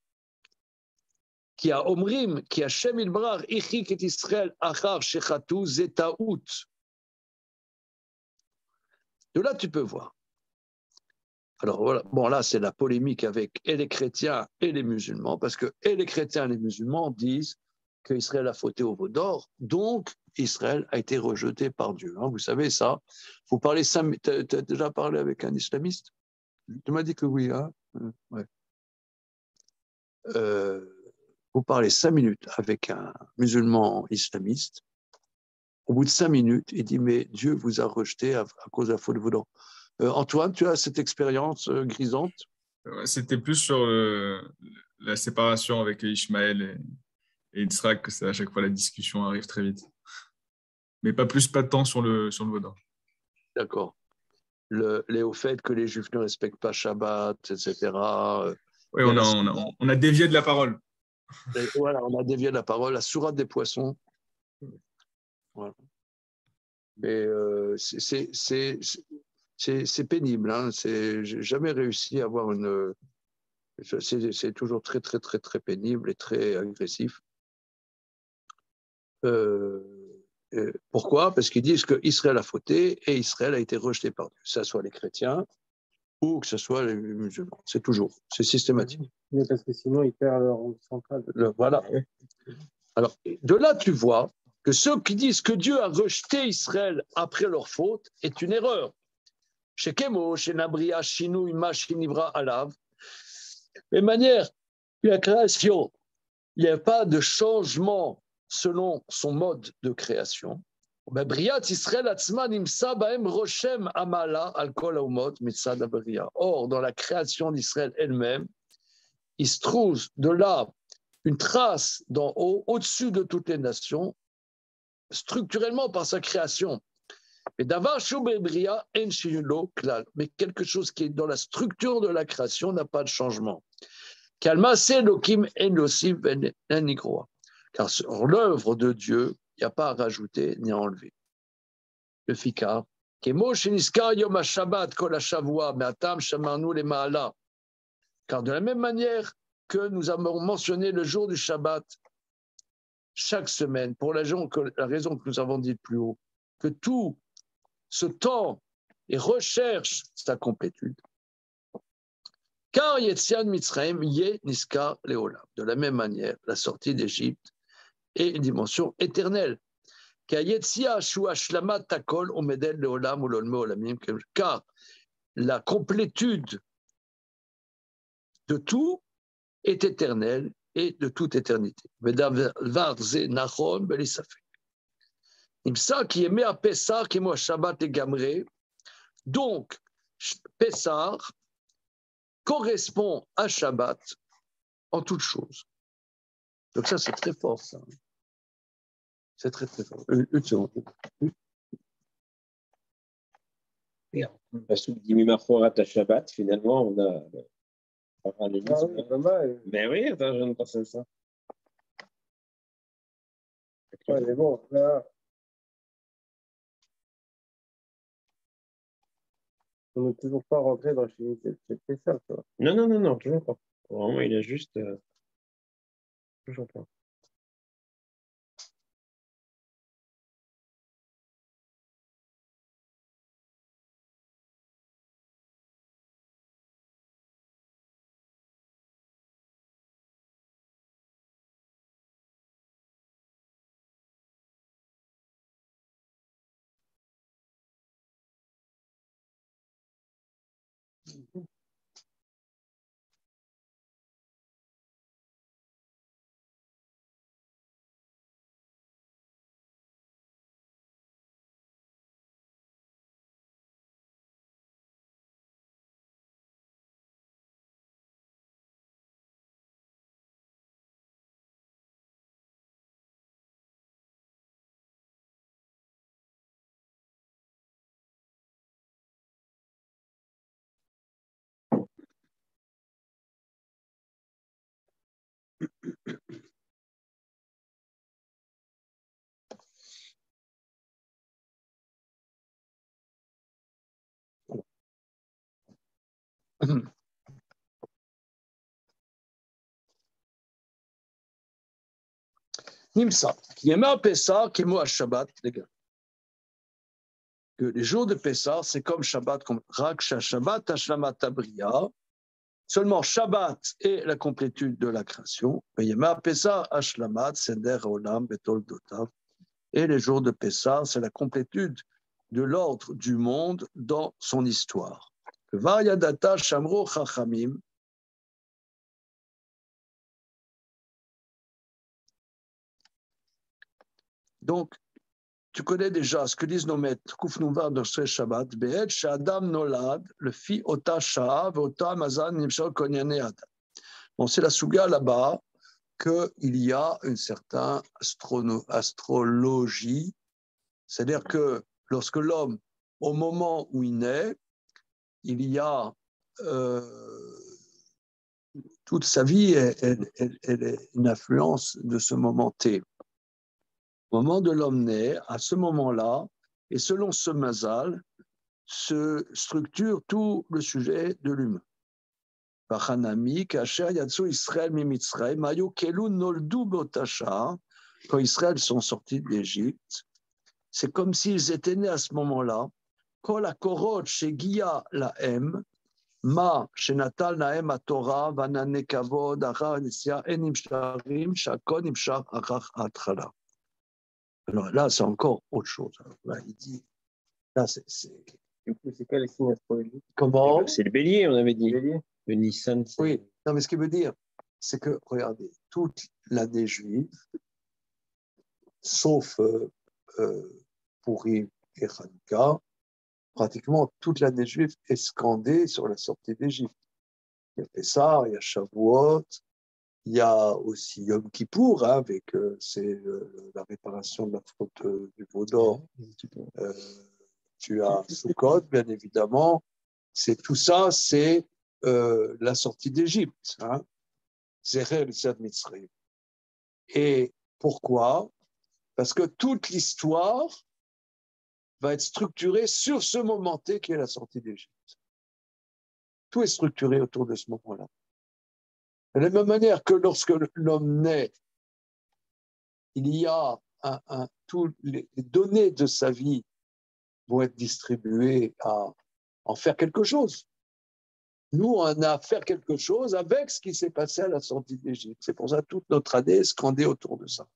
qui a Omrim, qui a Shem Ilbrar, Ichik et Israël, Achar, Shechatu, Zetaout. De là, tu peux voir. Alors voilà, bon là, c'est la polémique avec et les chrétiens et les musulmans, parce que et les chrétiens et les musulmans disent qu'Israël a fauté au veau d'or, donc Israël a été rejeté par Dieu. Hein, vous savez ça. Vous parlez tu as déjà parlé avec un islamiste? Tu m'as dit que oui. Hein, ouais. Vous parlez 5 minutes avec un musulman islamiste. Au bout de 5 minutes, il dit mais Dieu vous a rejeté à cause de la faute de veau d'or. Antoine, tu as cette expérience grisante? C'était plus sur la séparation avec Ishmaël et Yitzhak, que à chaque fois la discussion arrive très vite. Mais pas de temps sur le veau d'or. D'accord. Au fait que les Juifs ne respectent pas Shabbat, etc. Oui, on a dévié de la parole. Voilà, on a dévié de la parole. La sourate des poissons. Voilà. Mais c'est pénible. Hein. J'ai jamais réussi à avoir une. C'est toujours très, très, très, très pénible et très agressif. Pourquoi? Parce qu'ils disent qu'Israël a fauté et Israël a été rejeté par Dieu, que ce soit les chrétiens ou que ce soit les musulmans. C'est systématique. Mais parce que sinon, ils perdent leur rôle central. Voilà. Alors, de là, tu vois que ceux qui disent que Dieu a rejeté Israël après leur faute est une erreur. Chez Kemo, chez Nabria, Shinu, Ima, Shinivra, Alav. De manière, la création, il n'y a pas de changement selon son mode de création. Briat Israël Atzman Imsa Baem Roshem Amala Al Kol Haumot Mitzad Abria. Or, dans la création d'Israël elle-même, il se trouve de là une trace d'en haut, au-dessus de toutes les nations, structurellement par sa création. Mais quelque chose qui est dans la structure de la création n'a pas de changement. Car sur l'œuvre de Dieu, il n'y a pas à rajouter ni à enlever. Le Fikar, car de la même manière que nous avons mentionné le jour du Shabbat, chaque semaine, pour la raison que nous avons dit plus haut, que tout ce temps et recherche sa complétude. Car Yetziat Mitzrayim yé niskar leolam. De la même manière, la sortie d'Égypte est une dimension éternelle. Car la complétude de tout est éternelle et de toute éternité. Donc, Pessah correspond à Shabbat en toutes choses. Donc ça, c'est très fort, ça. C'est très, très fort. Une seconde. Parce que Dimimachorat à Shabbat, finalement, on a parallélisme. Oui, pas mal. Mais oui, attends, je ne pensais à ça. Ouais, mais bon, là, on n'est toujours pas rentré dans c'est ça, quoi. Non, toujours pas. Vraiment, il a juste. Toujours pas. Nimsa, qui est Pessah, qui est moi Shabbat, les gars. Que les jours de Pessah, c'est comme Shabbat, comme Rak Shabbat, Hashlamat Abriya. Seulement Shabbat est la complétude de la création. Yema Pessah, Hashlamat, Seder Olam, Betol Dotav. Et les jours de Pessah, c'est la complétude de l'ordre du monde dans son histoire. Vayadata Shamro Chachamim. Donc, tu connais déjà ce que disent nos maîtres, Kufnuvar de ce Shabbat, Be'ed Shadam Nolad, le fi Ota Sha'a, Ota Mazan Nimshal Konyane Adam. Bon, c'est la Suga là-bas qu'il y a une certaine astrologie, c'est-à-dire que lorsque l'homme, au moment où il naît, il y a toute sa vie, elle est une influence de ce moment T. Au moment de l'homme naît, à ce moment-là, et selon ce mazal, se structure tout le sujet de l'humain. Quand Israël sont sortis d'Égypte, c'est comme s'ils étaient nés à ce moment-là. Kol hakorot shegia lahem, ma shenatal lahem haTorah vanane kavod achar nesia enim sharim shakon imshar achar hatchala. Alors là, c'est encore autre chose. Là, il dit, là, Du coup, c'est quoi les signes astrologiques? Comment? C'est le bélier, on avait dit. Le bélier? Le Nissan. Oui, non, mais ce qu'il veut dire, c'est que, regardez, toute l'année juive, sauf Purim et Hanouka, pratiquement toute l'année juive est scandée sur la sortie d'Égypte. Il y a Pessah, il y a Shavuot, il y a aussi Yom Kippour, hein, avec la réparation de la faute du veau d'or. Tu as Sukkot, bien évidemment. Tout ça, c'est la sortie d'Égypte. Hein. Zerer l'Isad Mitzrayim. Et pourquoi? Parce que toute l'histoire va être structurée sur ce moment T qui est la sortie d'Égypte. Tout est structuré autour de ce moment-là. De la même manière que lorsque l'homme naît, il y a toutes les données de sa vie vont être distribuées à en faire quelque chose. Nous, on a à faire quelque chose avec ce qui s'est passé à la sortie d'Égypte. C'est pour ça que toute notre année est scandée autour de ça.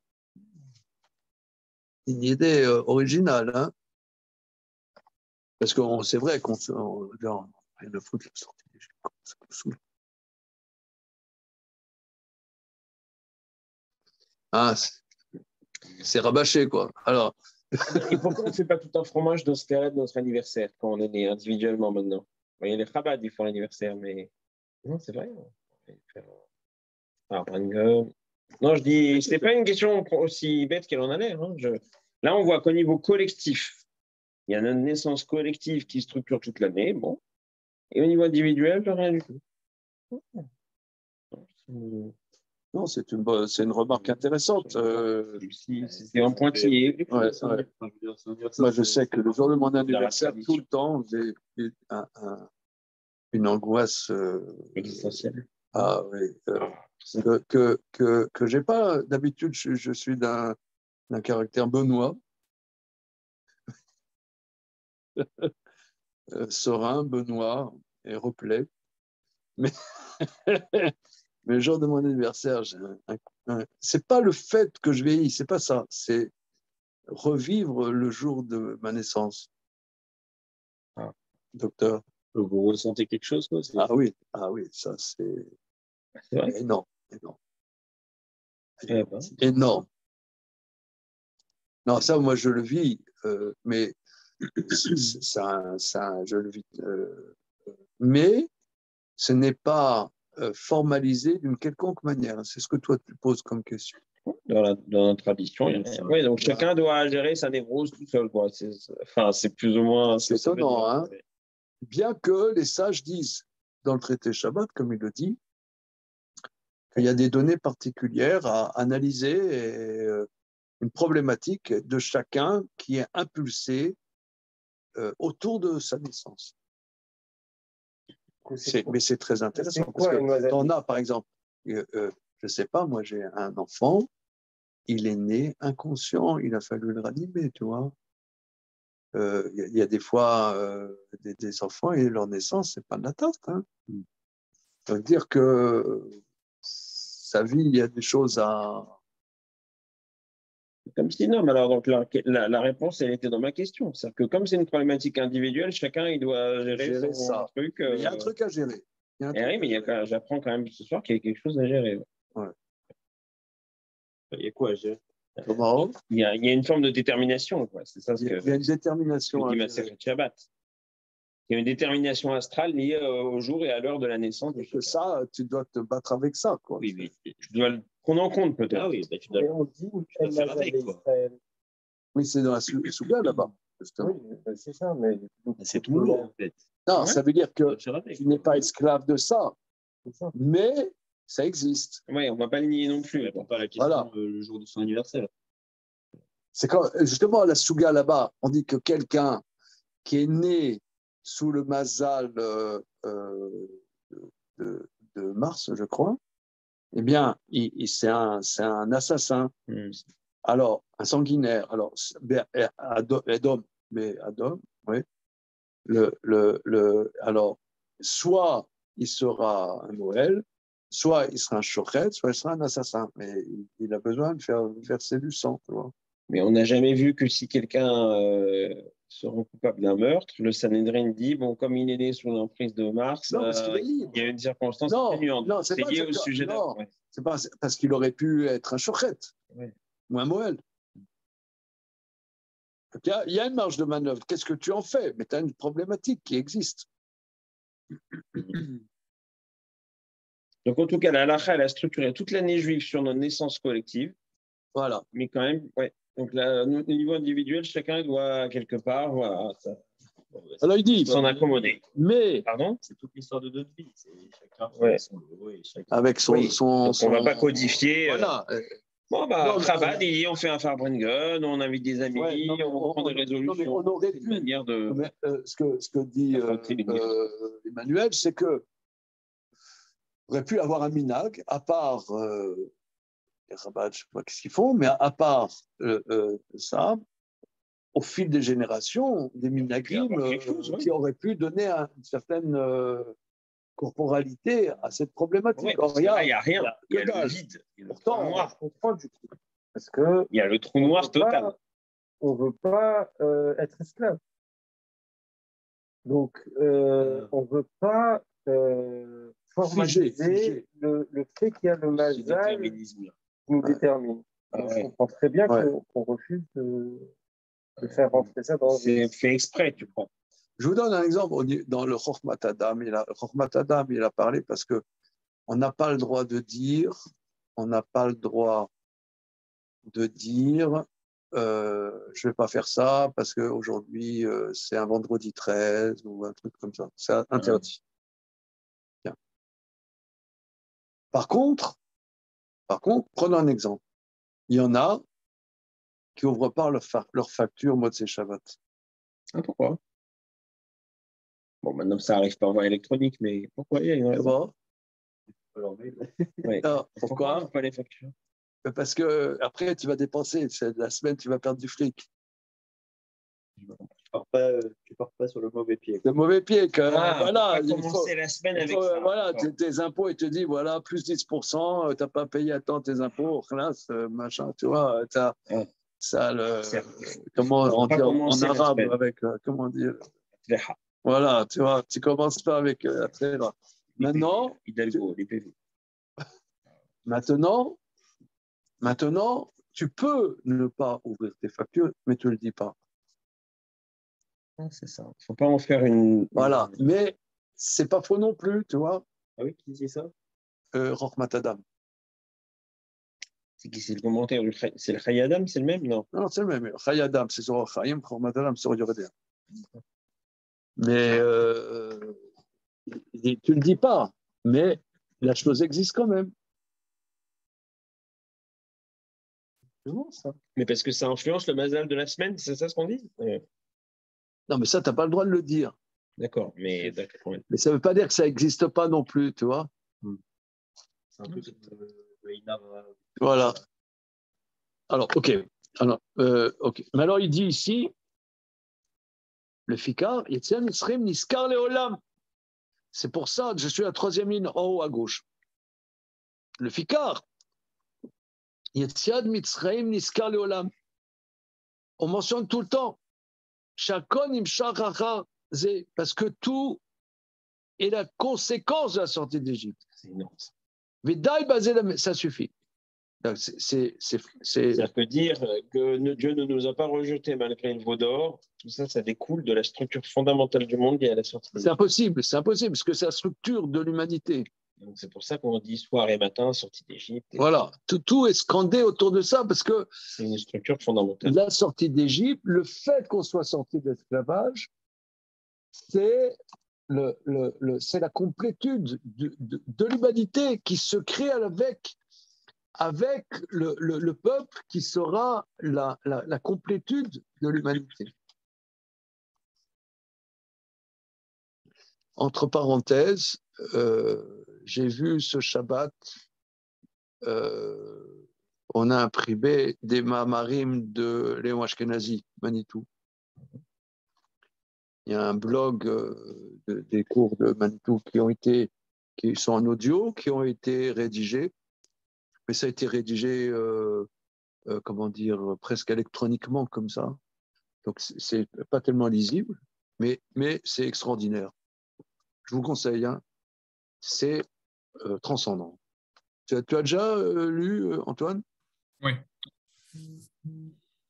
Une idée originale, hein? Parce que c'est vrai qu'on rien de foutre la sortie d'Égypte. Ça nous saoule. Ah, c'est rabâché, quoi. Alors. Et pourquoi on ne fait pas tout un fromage dans ce cas-là de notre anniversaire, quand on est né individuellement maintenant? Il y a les Chabad, ils font l'anniversaire, mais non, c'est vrai. Non, je dis, c'est pas une question aussi bête qu'elle en a l'air. Hein. Là, on voit qu'au niveau collectif, il y a une naissance collective qui structure toute l'année, bon. Et au niveau individuel, rien du tout. Non, c'est une remarque intéressante. C'est un pointillé. Ouais. Moi, je sais que le jour de mon anniversaire, tout le temps, j'ai une angoisse existentielle. Ah oui, que j'ai pas d'habitude. Je suis d'un caractère benoît, serein, benoît et replay. Mais le jour de mon anniversaire, c'est pas le fait que je vieillis, c'est pas ça. C'est revivre le jour de ma naissance. Ah. Docteur. Vous ressentez quelque chose, quoi? Ah oui, ça c'est énorme. Énorme. Non, ça, moi, je le vis, mais ça, je le vis. Mais ce n'est pas formalisé d'une quelconque manière. C'est ce que toi, tu poses comme question. Dans notre tradition, il y a rien. Oui, donc chacun doit gérer sa névrose tout seul, quoi. C'est plus ou moins... C'est étonnant, hein? Bien que les sages disent, dans le traité Shabbat, comme il le dit, qu'il y a des données particulières à analyser et une problématique de chacun qui est impulsée autour de sa naissance. Mais c'est très intéressant. Parce que on a, par exemple, je ne sais pas, moi j'ai un enfant, il est né inconscient, il a fallu le ranimer, tu vois. Il y a des fois des enfants et leur naissance, c'est pas de la tarte. Hein. Ça veut dire que sa vie, il y a des choses à... Comme si non, mais alors donc la réponse, elle était dans ma question. C'est-à-dire que comme c'est une problématique individuelle, chacun il doit gérer son truc. Il y a un truc à gérer. Oui, mais j'apprends quand même ce soir qu'il y a quelque chose à gérer. Ouais. Il y a quoi à gérer? Comment? Il y a une forme de détermination, quoi. C'est ça ce que. Il y a une détermination. Il y a une détermination astrale liée au jour et à l'heure de la naissance. Et que ça, tu dois te battre avec ça, quoi. Oui, mais je dois le prendre en compte, peut-être. Ah oui, tu dois on dit le faire avec, quoi. Oui, c'est dans la Souga, là-bas, justement. Oui, c'est ça, mais... C'est tout lourd, en fait. Non, ça veut dire que tu n'es pas esclave de ça, mais ça existe. Oui, on ne va pas le nier non plus. On pas la question le jour de son anniversaire. C'est quand, justement, à la Souga, là-bas, on dit que quelqu'un qui est né sous le mazal de Mars, je crois, eh bien, c'est un assassin. Alors, un sanguinaire. Alors, Edom, oui. Alors, soit il sera un Noël, soit il sera un chochet, soit il sera un assassin. Mais il a besoin de faire verser du sang, tu vois. Mais on n'a jamais vu que si quelqu'un se rend coupable d'un meurtre, le Sanhédrin dit, bon, comme il est né sous l'emprise de Mars, il y a une circonstance atténuante. Non, c'est lié au sujet là. C'est pas parce qu'il aurait pu être un chochet ou un Moël. Il y a une marge de manœuvre. Qu'est-ce que tu en fais? Mais tu as une problématique qui existe. Donc, en tout cas, la halakha, elle a structuré toute l'année juive sur notre naissance collective. Voilà. Mais quand même, Donc, au niveau individuel, chacun doit, quelque part, alors, il dit, s'en accommoder. Mais. Pardon? C'est toute l'histoire de notre vie. Chacun son lot et chacun. Avec son. Donc, on ne va pas codifier. Voilà. Bon, Chabad, on fait un Farbrengen, on invite des amis, on prend des résolutions. On aurait pu. Manière de... ce que dit Emmanuel, c'est que on aurait pu avoir un minag, à part Chabad, je ne sais pas ce qu'ils font, mais à part ça, au fil des générations, des minagrim qui auraient pu donner une certaine corporalité à cette problématique. Or, il n'y a rien, il y a le vide. Pourtant, noir. On comprend du coup. Parce que il y a le trou noir total. On ne veut pas être esclave. Donc, on ne veut pas formaliser le fait qu'il y a le mazal qui nous détermine. Je comprends très bien qu'on refuse de faire rentrer ça dans... C'est fait exprès, tu crois. Je vous donne un exemple. Dans le Chokhmat Adam, il a parlé parce qu'on n'a pas le droit de dire, je ne vais pas faire ça parce qu'aujourd'hui, c'est un vendredi 13 ou un truc comme ça. C'est interdit. Bien. Par contre, prenons un exemple. Il y en a qui n'ouvrent pas leur facture Motzei Shabbat. Ah, pourquoi? Bon, maintenant, ça arrive par voie électronique, mais pourquoi il y a une raison? Pourquoi pas les factures? Parce que après, tu vas dépenser. La semaine, tu vas perdre du fric. Tu pars pas sur le mauvais pied. Le mauvais pied. Voilà, il faut commencer la semaine avec ça. Voilà, tes impôts, ils te disent, voilà, plus 10%, tu n'as pas payé à temps tes impôts, classe, machin, tu vois, tu as ça, comment on dit en arabe, avec, comment dire, voilà, tu vois, tu commences pas avec la très loin. Maintenant, maintenant, tu peux ne pas ouvrir tes factures, mais tu ne le dis pas. C'est ça. Il ne faut pas en faire une. Voilà, mais c'est pas faux non plus, tu vois. Ah oui, qui dit ça? Chokhmat Adam. C'est qui? C'est le commentaire du c'est le Chayei Adam, c'est le même? Non, c'est le même. Chayei Adam, c'est sur Chaim, Chokhmat Adam, c'est sur Yoredea. Mais tu ne le dis pas, mais la chose existe quand même. C'est bon, ça. Mais parce que ça influence le mazal de la semaine, c'est ça ce qu'on dit? Non, mais ça, tu n'as pas le droit de le dire. D'accord, mais ça ne veut pas dire que ça n'existe pas non plus, tu vois. C'est un peu voilà. Alors, ok. Mais alors, il dit ici, le Fikar, Yetziat Mitzrayim Niskar Leolam. C'est pour ça que je suis à la troisième ligne en haut à gauche. Le Fikar, Yetziat Mitzrayim Niskar Leolam. On mentionne tout le temps. Shakon Imshach Racha, parce que tout est la conséquence de la sortie d'Égypte. C'est énorme. Vedaï basé, ça suffit. Ça peut dire que Dieu ne nous a pas rejetés malgré le veau d'or. Tout ça, ça découle de la structure fondamentale du monde et à la sortie d'Égypte. C'est impossible, parce que c'est la structure de l'humanité. Donc c'est pour ça qu'on dit soir et matin, sortie d'Égypte. Voilà, tout est scandé autour de ça, parce que c'est une structure fondamentale. La sortie d'Égypte, le fait qu'on soit sorti de l'esclavage, c'est la complétude de l'humanité qui se crée avec le peuple qui sera la complétude de l'humanité. Entre parenthèses, j'ai vu ce Shabbat, on a imprimé des Mahamarim de Léon Ashkenazi, Manitou. Il y a un blog des cours de Manitou qui sont en audio, qui ont été rédigés, mais ça a été rédigé, presque électroniquement comme ça. Donc c'est pas tellement lisible, mais c'est extraordinaire. Je vous conseille, hein. C'est transcendant. Tu as déjà lu, Antoine? Oui.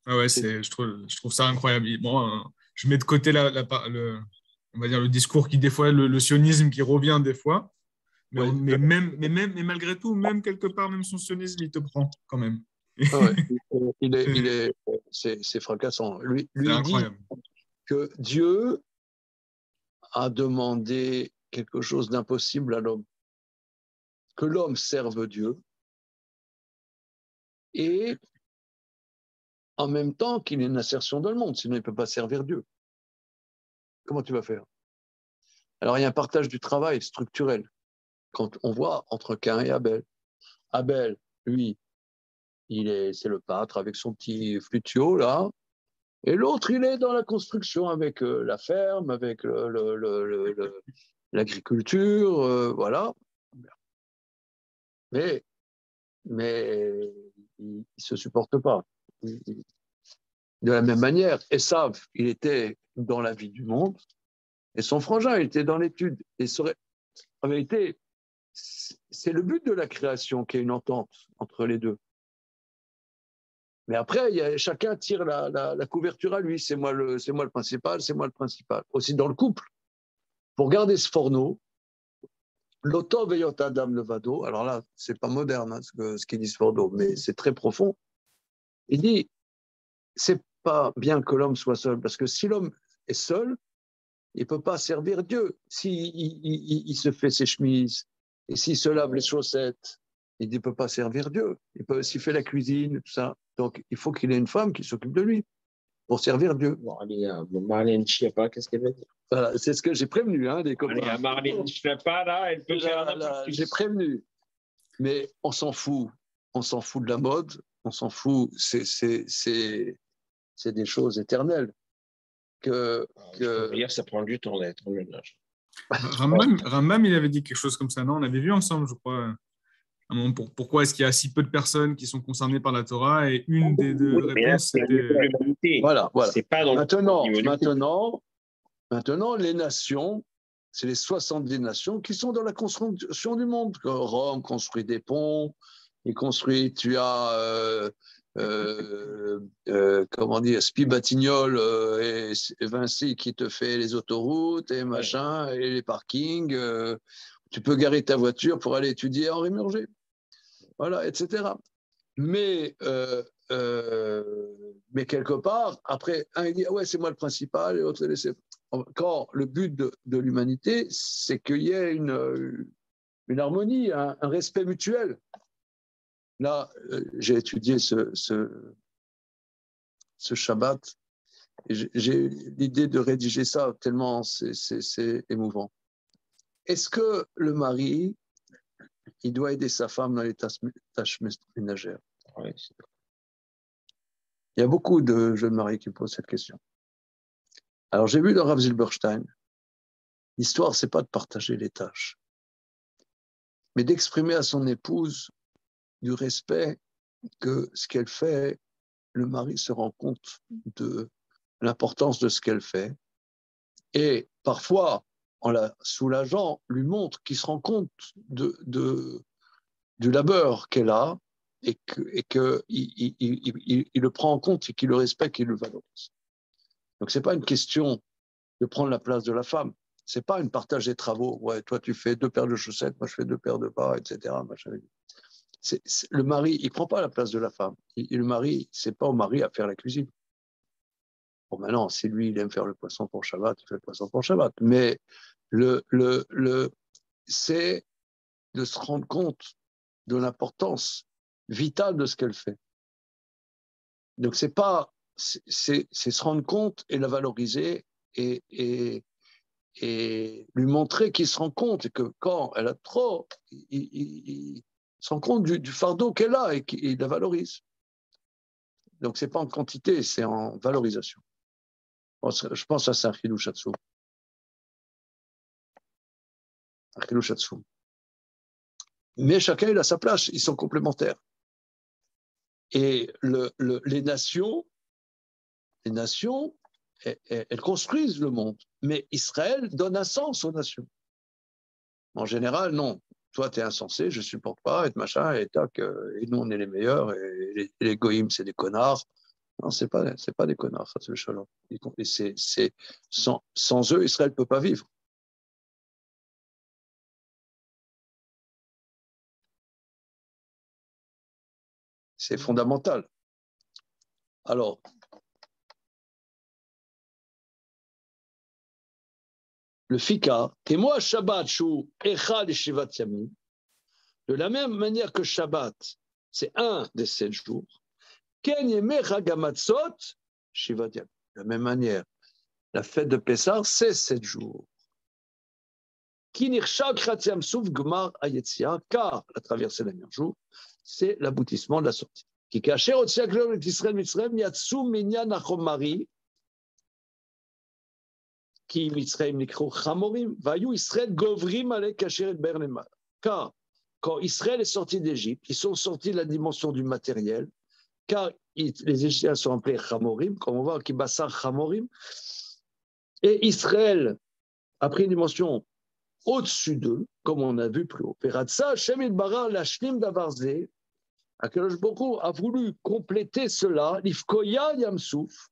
Ah ouais, je trouve ça incroyable. Bon, je mets de côté on va dire le discours qui, des fois, le sionisme qui revient des fois. Mais malgré tout, même quelque part, même son sionisme, il te prend quand même. C'est fracassant. Lui incroyable. Dit que Dieu a demandé quelque chose d'impossible à l'homme. Que l'homme serve Dieu et en même temps qu'il ait une assertion dans le monde, sinon il ne peut pas servir Dieu. Comment tu vas faire? Alors il y a un partage du travail structurel. Quand on voit entre Caïn et Abel, Abel, lui, c'est le peintre avec son petit flutio, là. Et l'autre, il est dans la construction avec la ferme, avec l'agriculture, voilà. Mais ils ne se supportent pas. De la même manière, Esav, il était dans la vie du monde, et son frangin, il était dans l'étude. Et en vérité, c'est le but de la création qu'il y ait une entente entre les deux. Mais après, chacun tire la couverture à lui. C'est moi le principal, c'est moi le principal. Aussi dans le couple. Pour garder ce forno, l'auto veillot adam levado, alors là, c'est pas moderne ce qu'il dit Sforno, mais c'est très profond. Il dit, c'est pas bien que l'homme soit seul, parce que si l'homme est seul, il ne peut pas servir Dieu. S'il se fait ses chemises, et s'il se lave les chaussettes, il ne peut pas servir Dieu. S'il fait la cuisine, tout ça. Donc, il faut qu'il ait une femme qui s'occupe de lui pour servir Dieu. Marlène Schiappa, qu'est-ce qu'elle veut dire? Voilà, c'est ce que j'ai prévenu, les copains. Marlène Schiappa, là, elle peut faire n'importe quoi. J'ai prévenu. Mais on s'en fout. On s'en fout de la mode. On s'en fout. C'est des choses éternelles. Dire, ça prend du temps d'être en ménage. Rambam, il avait dit quelque chose comme ça, non? On avait vu ensemble, je crois. Pourquoi est-ce qu'il y a si peu de personnes qui sont concernées par la Torah? Et une des deux réponses, c'était... Voilà. C'est pas dans Maintenant, les nations, c'est les 70 nations qui sont dans la construction du monde. Rome construit des ponts, tu as... comment dire, Spi Batignolles et Vinci qui te fait les autoroutes et machin, et les parkings. Tu peux garer ta voiture pour aller étudier à Henri Murger. Voilà, etc. Mais quelque part, après, un il dit, ouais, c'est moi le principal, et l'autre, laissez. Quand le but de l'humanité, c'est qu'il y ait une harmonie, un respect mutuel. Là, j'ai étudié ce Shabbat, et j'ai l'idée de rédiger ça tellement c'est émouvant. Est-ce que le mari, il doit aider sa femme dans les tâches ménagères? Ouais. Il y a beaucoup de jeunes mariés qui posent cette question. Alors, j'ai vu dans Rav Zilberstein, l'histoire, c'est pas de partager les tâches, mais d'exprimer à son épouse du respect que ce qu'elle fait, le mari se rend compte de l'importance de ce qu'elle fait. Et parfois, en la soulageant, lui montre qu'il se rend compte du labeur qu'elle a et qu'il le prend en compte et qu'il le respecte et qu'il le valorise. Donc, ce n'est pas une question de prendre la place de la femme. Ce n'est pas une partage des travaux. Ouais, toi, tu fais 2 paires de chaussettes, moi, je fais 2 paires de bas, etc. Le mari, il ne prend pas la place de la femme. Le mari, ce n'est pas au mari à faire la cuisine. Bon, maintenant, si lui, il aime faire le poisson pour Shabbat, il fait le poisson pour Shabbat. Mais c'est de se rendre compte de l'importance vitale de ce qu'elle fait. Donc, c'est se rendre compte et la valoriser et lui montrer qu'il se rend compte et que quand elle a trop, il se rend compte du fardeau qu'elle a et qu'il la valorise. Donc, ce n'est pas en quantité, c'est en valorisation. Je pense à ça, un chidouch hatsoum. Un chidouch hatsoum. Mais chacun, il a sa place, ils sont complémentaires. Et les nations, elles construisent le monde. Mais Israël donne un sens aux nations. En général, non. Toi, tu es insensé, je ne supporte pas, et machin, et tac, et nous, on est les meilleurs, et les goïms, c'est des connards. Non, ce n'est pas des connards, ça, c'est le shalom. Sans eux, Israël ne peut pas vivre. C'est fondamental. Alors, le fika, et moi, Shabbat, chou, echad et shivat yamim, de la même manière que Shabbat, c'est un des 7 jours, ken yemecha gamatzot, shivat yamim. De la même manière, la fête de Pessah, c'est 7 jours. Ki nirshak chat yam souf gmar hayetzia, car la traversée d'un jour, c'est l'aboutissement de la sortie. כי כאשר הוציאה הקדוש את ישראל מצרים, יצאו מניין החומרי, כי מצרים נקראו חמורים, והיו ישראל גוברים עליהם כאשר את באר למעלה. Car quand Israël est sorti d'Égypte, ils sont sortis de la dimension du matériel, car les Égyptiens sont appelés Chamorim, comme on voit, Kibassar Chamorim, et Israël a pris une dimension au-dessus d'eux, comme on a vu plus haut. Peratza, Hashem Yitbarach lashlim davar zeh, Akadosh Baruch Hu a voulu compléter cela, l'ifkoya yamsouf,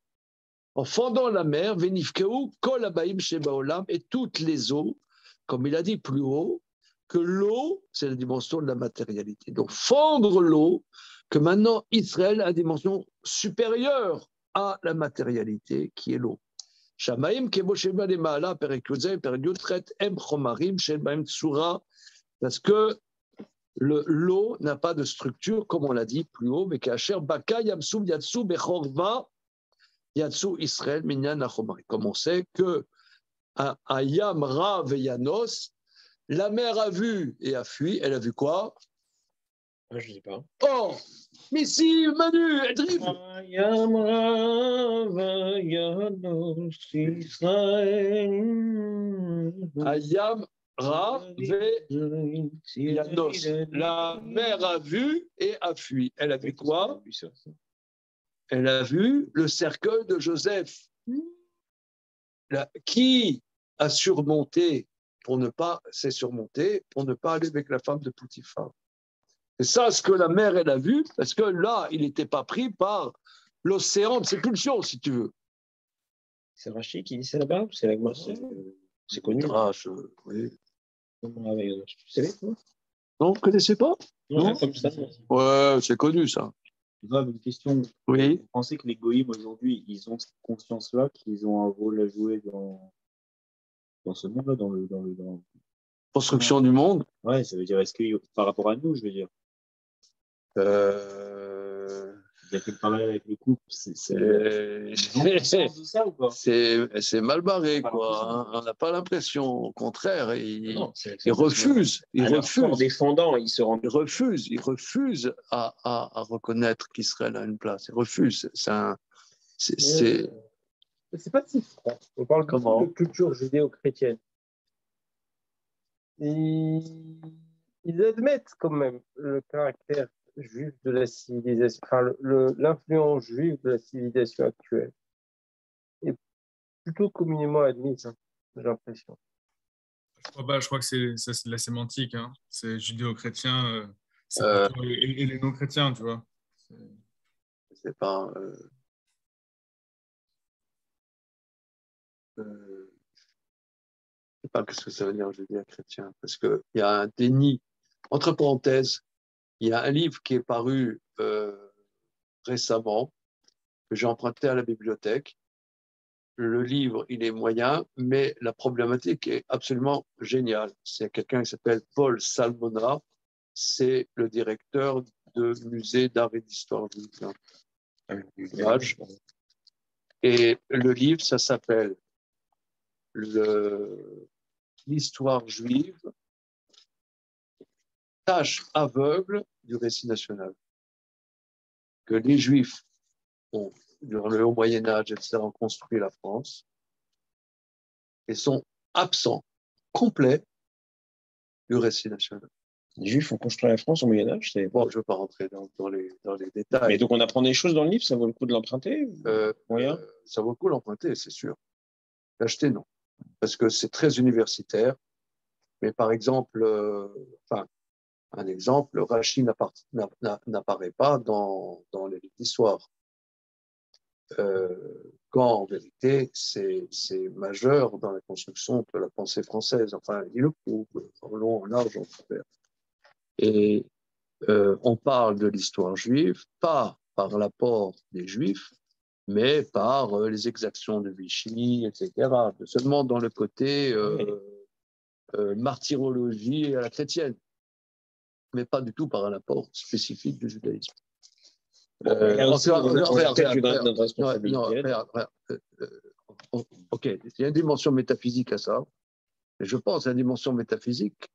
en fendant la mer, venifkeu kol habaim shebaolam, et toutes les eaux, comme il a dit plus haut, que l'eau, c'est la dimension de la matérialité. Donc fendre l'eau, que maintenant Israël a une dimension supérieure à la matérialité, qui est l'eau. Shamaim kemo sheba lema'ala perek yud perek yud chet em chomarim shel bahem tsura, parce que l'eau n'a pas de structure, comme on l'a dit plus haut, mais qu'asher baka yamsum yatsu bechorva yatsu Israël minyan achomari. Comme on sait que à Yam Ra Veyanos, la mer a vu et a fui. Elle a vu quoi? Je ne sais pas. Oh, mais si, Manu, dribble. Yam Ra Veyanos Israël. Ayam Ra Veyanos. La mer a vu et a fui. Elle a vu quoi? Elle a vu le cercueil de Joseph. Qui a surmonté pour ne pas aller avec la femme de Poutifar. C'est ça ce que la mère elle a vu, parce que là, il n'était pas pris par l'océan de ses pulsions, si tu veux. C'est Rachid qui dit ça là-bas ou c'est l'Agma? C'est connu. Oui. Tu savais, toi? Non, vous ne connaissez pas? Non, comme ça. Ouais, c'est connu ça. Grave, une question. Oui. Vous pensez que les goïms aujourd'hui, ils ont cette conscience-là, qu'ils ont un rôle à jouer dans ce monde-là, dans Construction du monde. Ouais, ça veut dire, est-ce que par rapport à nous, je veux dire, il y a quel parallèle avec le couple, de ça ou pas? C'est mal barré, quoi. Hein. On n'a pas l'impression. Au contraire, il refuse. Il refuse. En défendant, il refuse à reconnaître qu'Israël a une place. Il refuse. C'est pas si franc. On parle de culture judéo-chrétienne. Ils admettent quand même le caractère juif de la civilisation, enfin l'influence juive de la civilisation actuelle est plutôt communément admise, hein, j'ai l'impression. Je crois que c'est de la sémantique, hein. C'est judéo-chrétien, c'est plutôt et les non-chrétiens, tu vois. C'est pas. Je ne sais pas ce que ça veut dire judéo-chrétien, parce qu'il y a un déni. Entre parenthèses, il y a un livre qui est paru récemment, que j'ai emprunté à la bibliothèque. Le livre, il est moyen, mais la problématique est absolument géniale. C'est quelqu'un qui s'appelle Paul Salmona, c'est le directeur de musée d'art et d'histoire du village. Et le livre, ça s'appelle l'histoire juive, tâche aveugle du récit national. Que les Juifs, durant le Haut Moyen-Âge, etc., ont construit la France et sont absents, complets, du récit national. Les Juifs ont construit la France au Moyen-Âge. Bon, je ne veux pas rentrer dans les détails. Mais donc on apprend des choses dans le livre, ça vaut le coup de l'emprunter? Ça vaut le coup de l'emprunter, c'est sûr. L'acheter, non. Parce que c'est très universitaire. Mais par exemple, un exemple, Rachid n'apparaît pas dans les livres d'histoire. Quand en vérité, c'est majeur dans la construction de la pensée française. Enfin, il le prouve en long, en large, en travers. Et on parle de l'histoire juive, pas par l'apport des Juifs, mais par les exactions de Vichy, etc. Seulement dans le côté martyrologie à la chrétienne, mais pas du tout par un apport spécifique du judaïsme. Ok, il y a une dimension métaphysique à ça. Et je pense à la dimension métaphysique,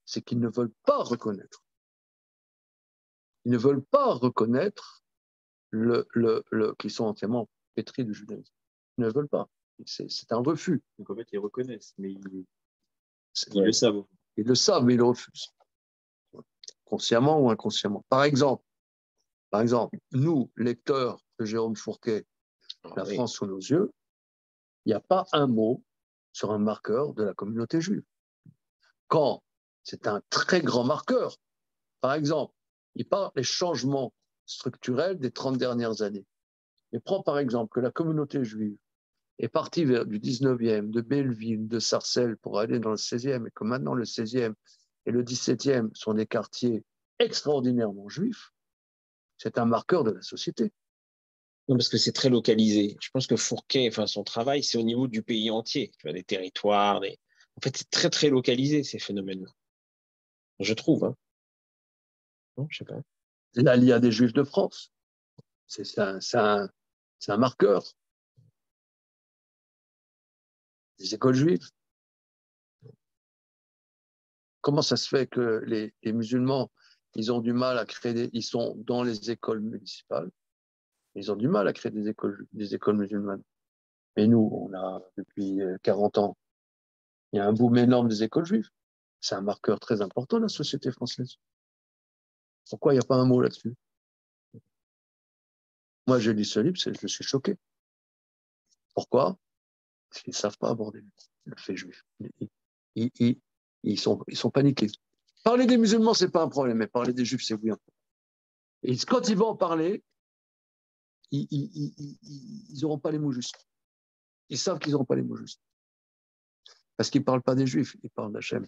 c'est qu'ils ne veulent pas reconnaître. Ils ne veulent pas reconnaître qui sont entièrement pétris du judaïsme. Ils ne veulent pas. C'est un refus. Donc en fait, ils reconnaissent, mais ils le savent. Ils le savent, mais ils le refusent. Consciemment ou inconsciemment. Par exemple, nous, lecteurs de Jérôme Fourquet, La France sous nos yeux, il n'y a pas un mot sur un marqueur de la communauté juive. Quand c'est un très grand marqueur, par exemple, il parle des changements structurels des 30 dernières années. Et prends par exemple que la communauté juive est partie vers du 19e, de Belleville, de Sarcelles pour aller dans le 16e, et que maintenant le 16e et le 17e sont des quartiers extraordinairement juifs, c'est un marqueur de la société. Non, parce que c'est très localisé. Je pense que Fourquet, son travail, c'est au niveau du pays entier, tu vois, des territoires. En fait, c'est très, très localisé, ces phénomènes-là. Je trouve. Hein. Non, je sais pas. L'Alia des Juifs de France, c'est un marqueur. Les écoles juives. Comment ça se fait que les musulmans, ils ont du mal à créer ils sont dans les écoles municipales, ils ont du mal à créer des écoles musulmanes. Mais nous, on a, depuis 40 ans, il y a un boom énorme des écoles juives. C'est un marqueur très important de la société française. Pourquoi il n'y a pas un mot là-dessus? Moi, j'ai lu ce livre, je suis choqué. Pourquoi? Parce qu'ils ne savent pas aborder le fait juif. Ils sont paniqués. Parler des musulmans, ce n'est pas un problème, mais parler des juifs, c'est oui. Et quand ils vont en parler, ils n'auront pas les mots justes. Ils savent qu'ils n'auront pas les mots justes. Parce qu'ils ne parlent pas des juifs, ils parlent d'Hachem.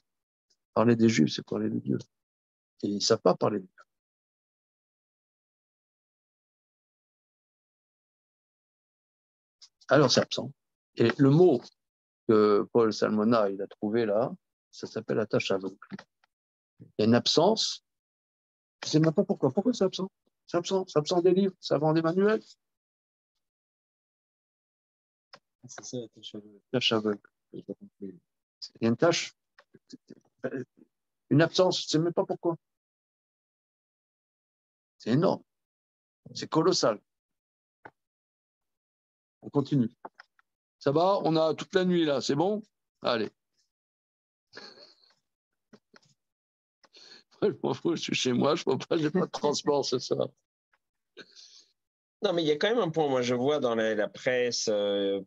Parler des juifs, c'est parler de Dieu. Et ils ne savent pas parler de Dieu. Alors, c'est absent. Et le mot que Paul Salmona il a trouvé là, ça s'appelle attache aveugle. Il y a une absence. Je ne sais même pas pourquoi. Pourquoi c'est absent? C'est absent. C'est absent des livres, c'est absent des manuels. C'est ça, attache aveugle. Tâche aveugle. Il y a une tâche. Une absence, je ne sais même pas pourquoi. C'est énorme. C'est colossal. On continue. Ça va? On a toute la nuit là, c'est bon? Allez. Je m'en fous, je suis chez moi, je n'ai pas de transport ce soir. Non, mais il y a quand même un point, moi je vois dans la presse,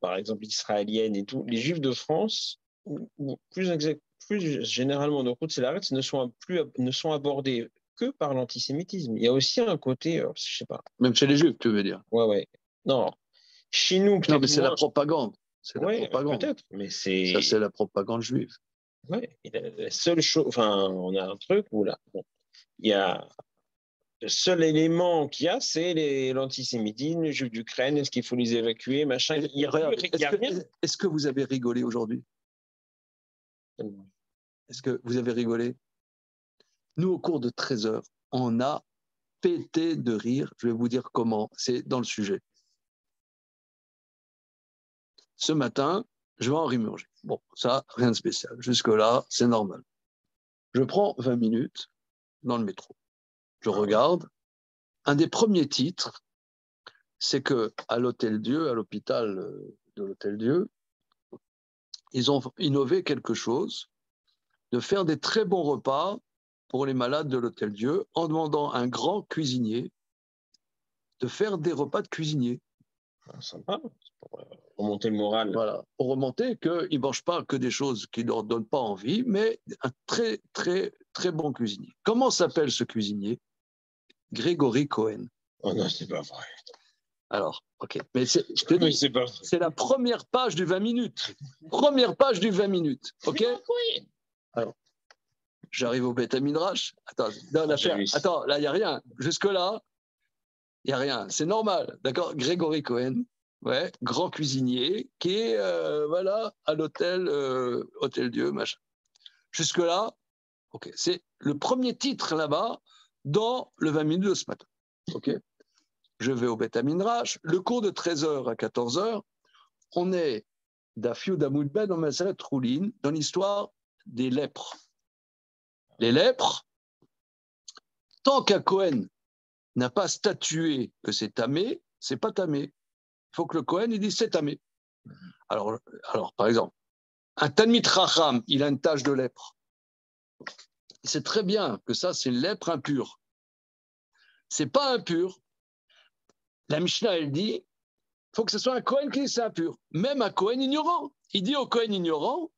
par exemple israélienne et tout, les Juifs de France, ou plus généralement de route, c'est la ne sont abordés que par l'antisémitisme. Il y a aussi un côté, je sais pas. Même chez les Juifs, tu veux dire? Ouais. Non, chez nous, peut-être. Non, mais c'est la propagande. C'est la propagande. Peut-être, mais c'est. Ça, c'est la propagande juive. Ouais, la seule chose, on a un truc où là, il y a. Le seul élément qu'il y a, c'est l'antisémitisme, les Juifs d'Ukraine, est-ce qu'il faut les évacuer, machin. Il y a rien. Est-ce que vous avez rigolé aujourd'hui? Est-ce que vous avez rigolé? Nous, au cours de 13 heures, on a pété de rire. Je vais vous dire comment. C'est dans le sujet. Ce matin, je vais en Rimurger. Bon, ça, rien de spécial. Jusque-là, c'est normal. Je prends 20 minutes dans le métro. Je regarde. Un des premiers titres, c'est qu'à l'Hôtel Dieu, à l'hôpital de l'Hôtel Dieu, ils ont innové quelque chose, de faire des très bons repas pour les malades de l'Hôtel Dieu en demandant à un grand cuisinier de faire des repas de cuisinier. Sympa, pour remonter le moral. Voilà, pour remonter qu'ils ne mangent pas que des choses qui ne leur donnent pas envie, mais un très, très, très bon cuisinier. Comment s'appelle ce cuisinier? Grégory Cohen. Oh non, c'est pas vrai. Alors, ok. Mais je te dis, c'est la première page du 20 minutes. Première page du 20 minutes. Ok? Alors, j'arrive au Beth Midrash. Attends, là, il n'y a rien. Jusque-là, il n'y a rien. C'est normal. D'accord? Grégory Cohen, ouais, grand cuisinier, qui est à l'hôtel Hôtel Dieu, machin. Jusque-là, ok. C'est le premier titre là-bas dans le 20 minutes de ce matin. Ok? Je vais au Beth Midrash. Le cours de 13h à 14h, on est d'Afiou d'Amoudbed dans Masalat Troulin, dans l'histoire des lèpres. Les lèpres, tant qu'à Cohen, n'a pas statué que c'est tamé, c'est pas tamé. Il faut que le Kohen il dise c'est tamé. Alors, par exemple, un Talmid Chacham, il a une tache de lèpre. Il sait très bien que ça, c'est une lèpre impure. C'est pas impur. La Mishnah, elle dit, il faut que ce soit un Kohen qui dit c'est impur. Même un Kohen ignorant. Il dit au Kohen ignorant,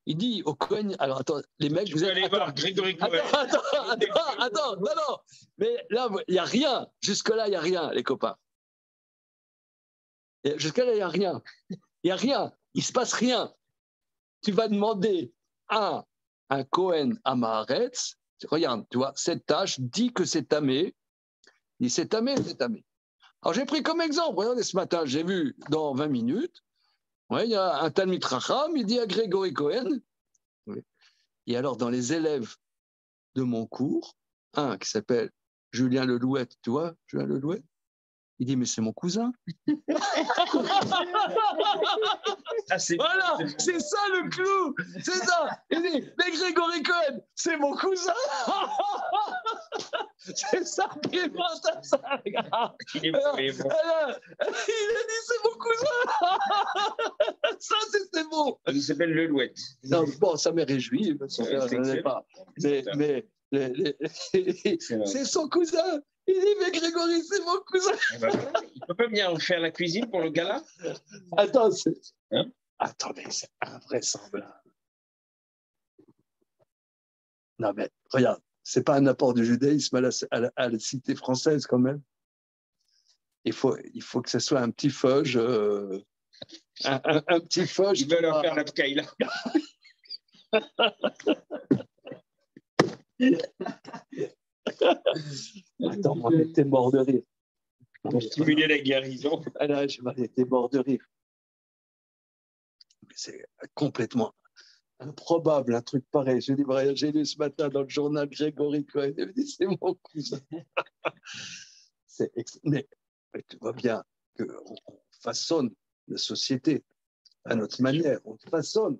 il dit au Kohen, alors attends, les mecs, vous êtes... Allez voir Grégory Cohen. Attends, non. Mais là, il n'y a rien. Jusque-là, il n'y a rien, les copains. Jusque-là, il n'y a rien. Il n'y a rien. Il ne se passe rien. Tu vas demander à un Kohen à Maharetz, regarde, tu vois, cette tâche dit que c'est tamé. Il dit c'est tamé, c'est tamé. Alors, j'ai pris comme exemple, regardez, ce matin, j'ai vu dans 20 minutes, il y a un Talmid Chacham, il dit à Grégory Cohen, et alors dans les élèves de mon cours, un qui s'appelle Julien Lelouette, tu vois, Julien Lelouette, il dit, mais c'est mon cousin. Voilà, c'est ça le clou, c'est ça. Il dit, mais Grégory Cohen, c'est mon cousin. C'est ça qui est bon, ça. Il a dit, c'est mon cousin. Ça, c'est bon. Il s'appelle Lelouette. Non, bon, ça m'est réjoui. Mais c'est son cousin. Il dit, mais Grégory, c'est mon cousin. Il ne peut pas venir faire la cuisine pour le gala? Attends, attendez, c'est invraisemblable. Non, mais regarde, c'est pas un apport du judaïsme à la cité française quand même. Il faut que ce soit un petit feuge. Un petit feuge. Il veut leur faire la pkaïla. Attends, on était mort de rire. Pour stimuler la guérison. Ah là, je m'en étais mort de rire. C'est complètement improbable, un truc pareil. J'ai lu ce matin dans le journal Grégory Cohen, il me dit, c'est mon cousin. Mais tu vois bien qu'on façonne la société à notre manière, on façonne,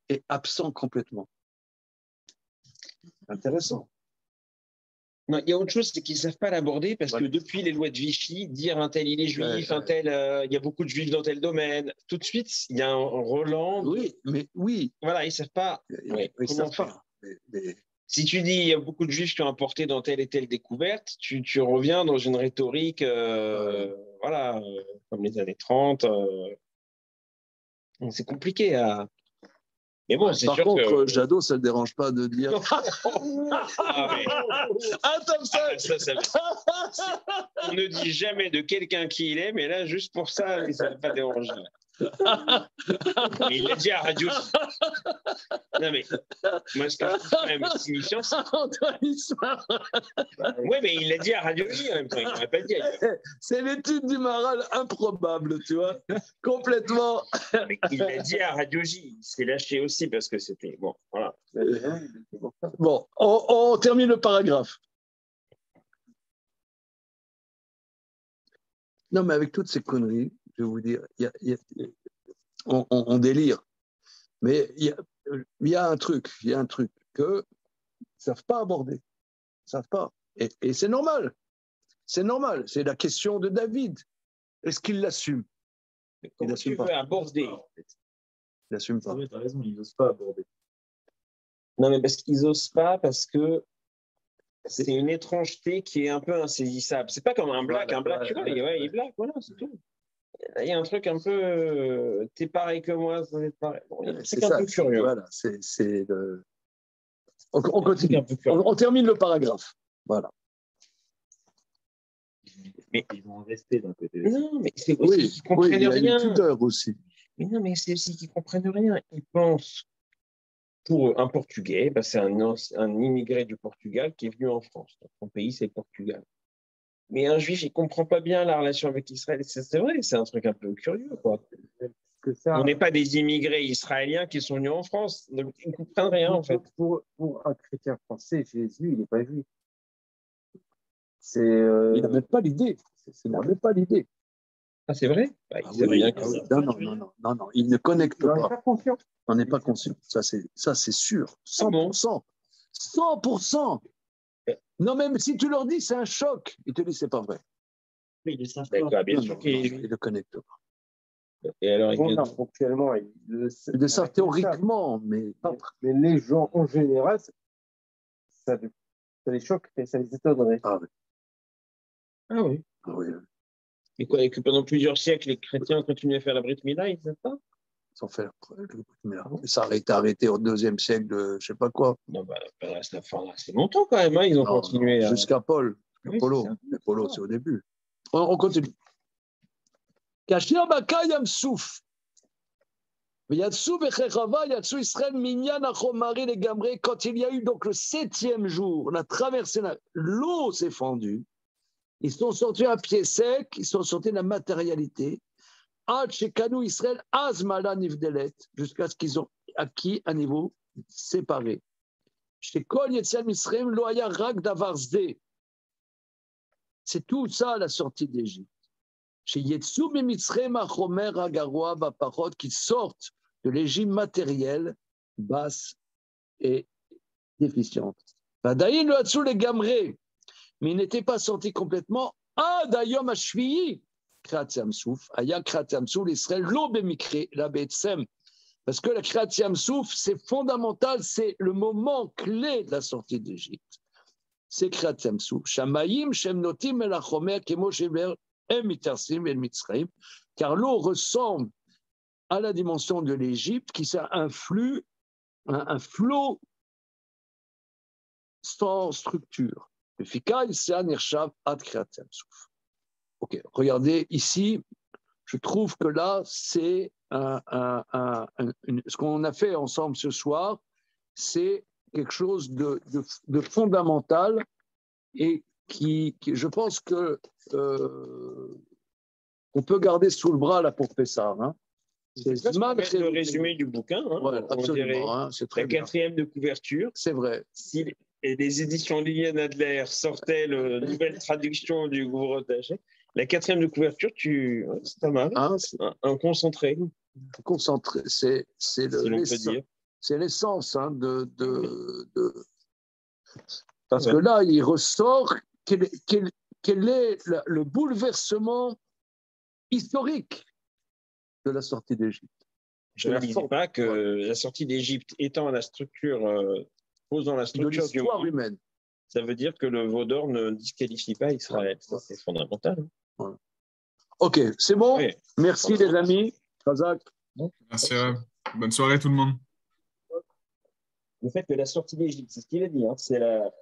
et absent complètement. Intéressant. Non, il y a autre chose, c'est qu'ils ne savent pas l'aborder parce que depuis les lois de Vichy, dire un tel il est juif, un tel il y a beaucoup de juifs dans tel domaine, tout de suite il y a un Roland. Oui, mais oui. Voilà, ils ne savent pas. Ils savent pas. Mais... Si tu dis il y a beaucoup de juifs qui ont apporté dans telle et telle découverte, tu reviens dans une rhétorique, voilà, comme les années 30. C'est compliqué à. Mais bon, c'est par sûr contre, que... Jadot, ça ne le dérange pas de dire. On ne dit jamais de quelqu'un qui il est, mais là, juste pour ça, ça ne va pas déranger. Mais il l'a dit à Radio J. Non, mais moi, ce que je trouve quand même signifiant, c'est. Oui, mais il l'a dit à Radio J en même temps, il n'aurait pas dit ailleurs. C'est l'étude du moral improbable, tu vois, complètement. Mais il l'a dit à Radio J, il s'est lâché aussi parce que c'était. Bon, voilà. Bon, on termine le paragraphe. Non, mais avec toutes ces conneries, je vais vous dire, on délire. Mais il y a un truc qu'ils ne savent pas aborder. Ils ne savent pas. Et c'est normal. C'est normal. C'est la question de David. Est-ce qu'il l'assume? Il n'assume pas. Aborder. Il n'assume pas. Tu as raison, ils n'osent pas aborder. Non, mais parce qu'ils n'osent pas, parce que c'est une étrangeté qui est un peu insaisissable. C'est pas comme un black. Un black, tu vois, il est black, voilà, c'est tout. Il y a un truc un peu. T'es pareil que moi, ça va être pareil. Bon, c'est un peu curieux. Voilà, c'est le. On continue. On termine le paragraphe. Voilà. Mais ils vont en rester d'un côté. Non, mais c'est aussi qu'ils comprennent rien. Il y a une pudeur aussi. Mais non, mais c'est aussi qu'ils comprennent rien. Ils pensent. Pour un Portugais, bah, c'est un immigré du Portugal qui est venu en France. Donc, son pays, c'est le Portugal. Mais un juif, il ne comprend pas bien la relation avec Israël. C'est vrai, c'est un truc un peu curieux, quoi. On n'est pas des immigrés israéliens qui sont venus en France. Donc, ils ne comprennent rien, en fait. Pour un chrétien français, Jésus, il n'est pas juif. Il n'a même pas l'idée. Il n'a même pas l'idée. Ah, c'est vrai? Bah, rien que... Non, il ne connecte pas. On n'est pas conscient. Ça, c'est sûr. 100%. 100%. Non, même si tu leur dis c'est un choc, ils te disent c'est pas vrai. Mais ils savent pas. Bien sûr qu'ils ne le connectent pas. Et alors, actuellement, ils le savent théoriquement, mais les gens en général, ça les choque et ça les étonnerait. Ah oui. Ah oui. Ah oui. Et quoi, et que pendant plusieurs siècles, les chrétiens ont continué à faire la Brit Mila, ils ne savent pas? Ils ont fait le Brit Mila. Ça a été arrêté au 2e siècle de je ne sais pas quoi. Non, c'est longtemps quand même, hein, ils ont continué. Jusqu'à Paul. Oui, Polo, c'est au début. On continue. Kashir Baka Yamsouf. Quand il y a eu donc le 7e jour, on a traversé l'eau s'est fendue. Ils sont sortis à pied sec, ils sont sortis de la matérialité. Jusqu'à ce qu'ils ont acquis un niveau séparé. C'est tout ça la sortie d'Égypte. Qu'ils sortent de l'Égypte matérielle, basse et déficiente. Mais ils n'étaient pas sortis complètement. D'ailleurs, ma cheville, Kratiam Souf, Aya Kratiam Souf, l'Israël, l'Obemikre, la Betsem. Parce que la Kratiam Souf, c'est fondamental, c'est le moment clé de la sortie d'Égypte. C'est Kratiam Souf. Shamayim, Shemnotim, El Achomer, Kemo Shever, El Mitarsim, El Mitzraim. Car l'eau ressemble à la dimension de l'Égypte, qui c'est un flux, un flot sans structure. Le Fika, il s'est anirshav ad Kratiam Souf. Ok, regardez ici, je trouve que là, c'est ce qu'on a fait ensemble ce soir, c'est quelque chose de fondamental et qui je pense que on peut garder sous le bras là pour Pessah. Hein. C'est le résumé du bouquin. Hein, ouais, absolument, hein, c'est très la 4e de couverture. C'est vrai. Si les éditions Liliane Adler sortaient la nouvelle traduction du Gourotaché, la 4e de couverture, c'est pas mal. Hein, un concentré. Concentré, c'est l'essence hein, parce que là, il ressort quel est le bouleversement historique de la sortie d'Égypte. Je ne dis pas que la sortie d'Égypte étant la structure, posant la structure de l'histoire humaine. Ça veut dire que le veau d'or ne disqualifie pas Israël. Ça, c'est fondamental. Ouais. Ok, c'est bon. Oui. Merci les amis. Razak. Merci. Bonne soirée tout le monde. Le fait que la sortie d'Égypte, c'est ce qu'il a dit, hein, c'est la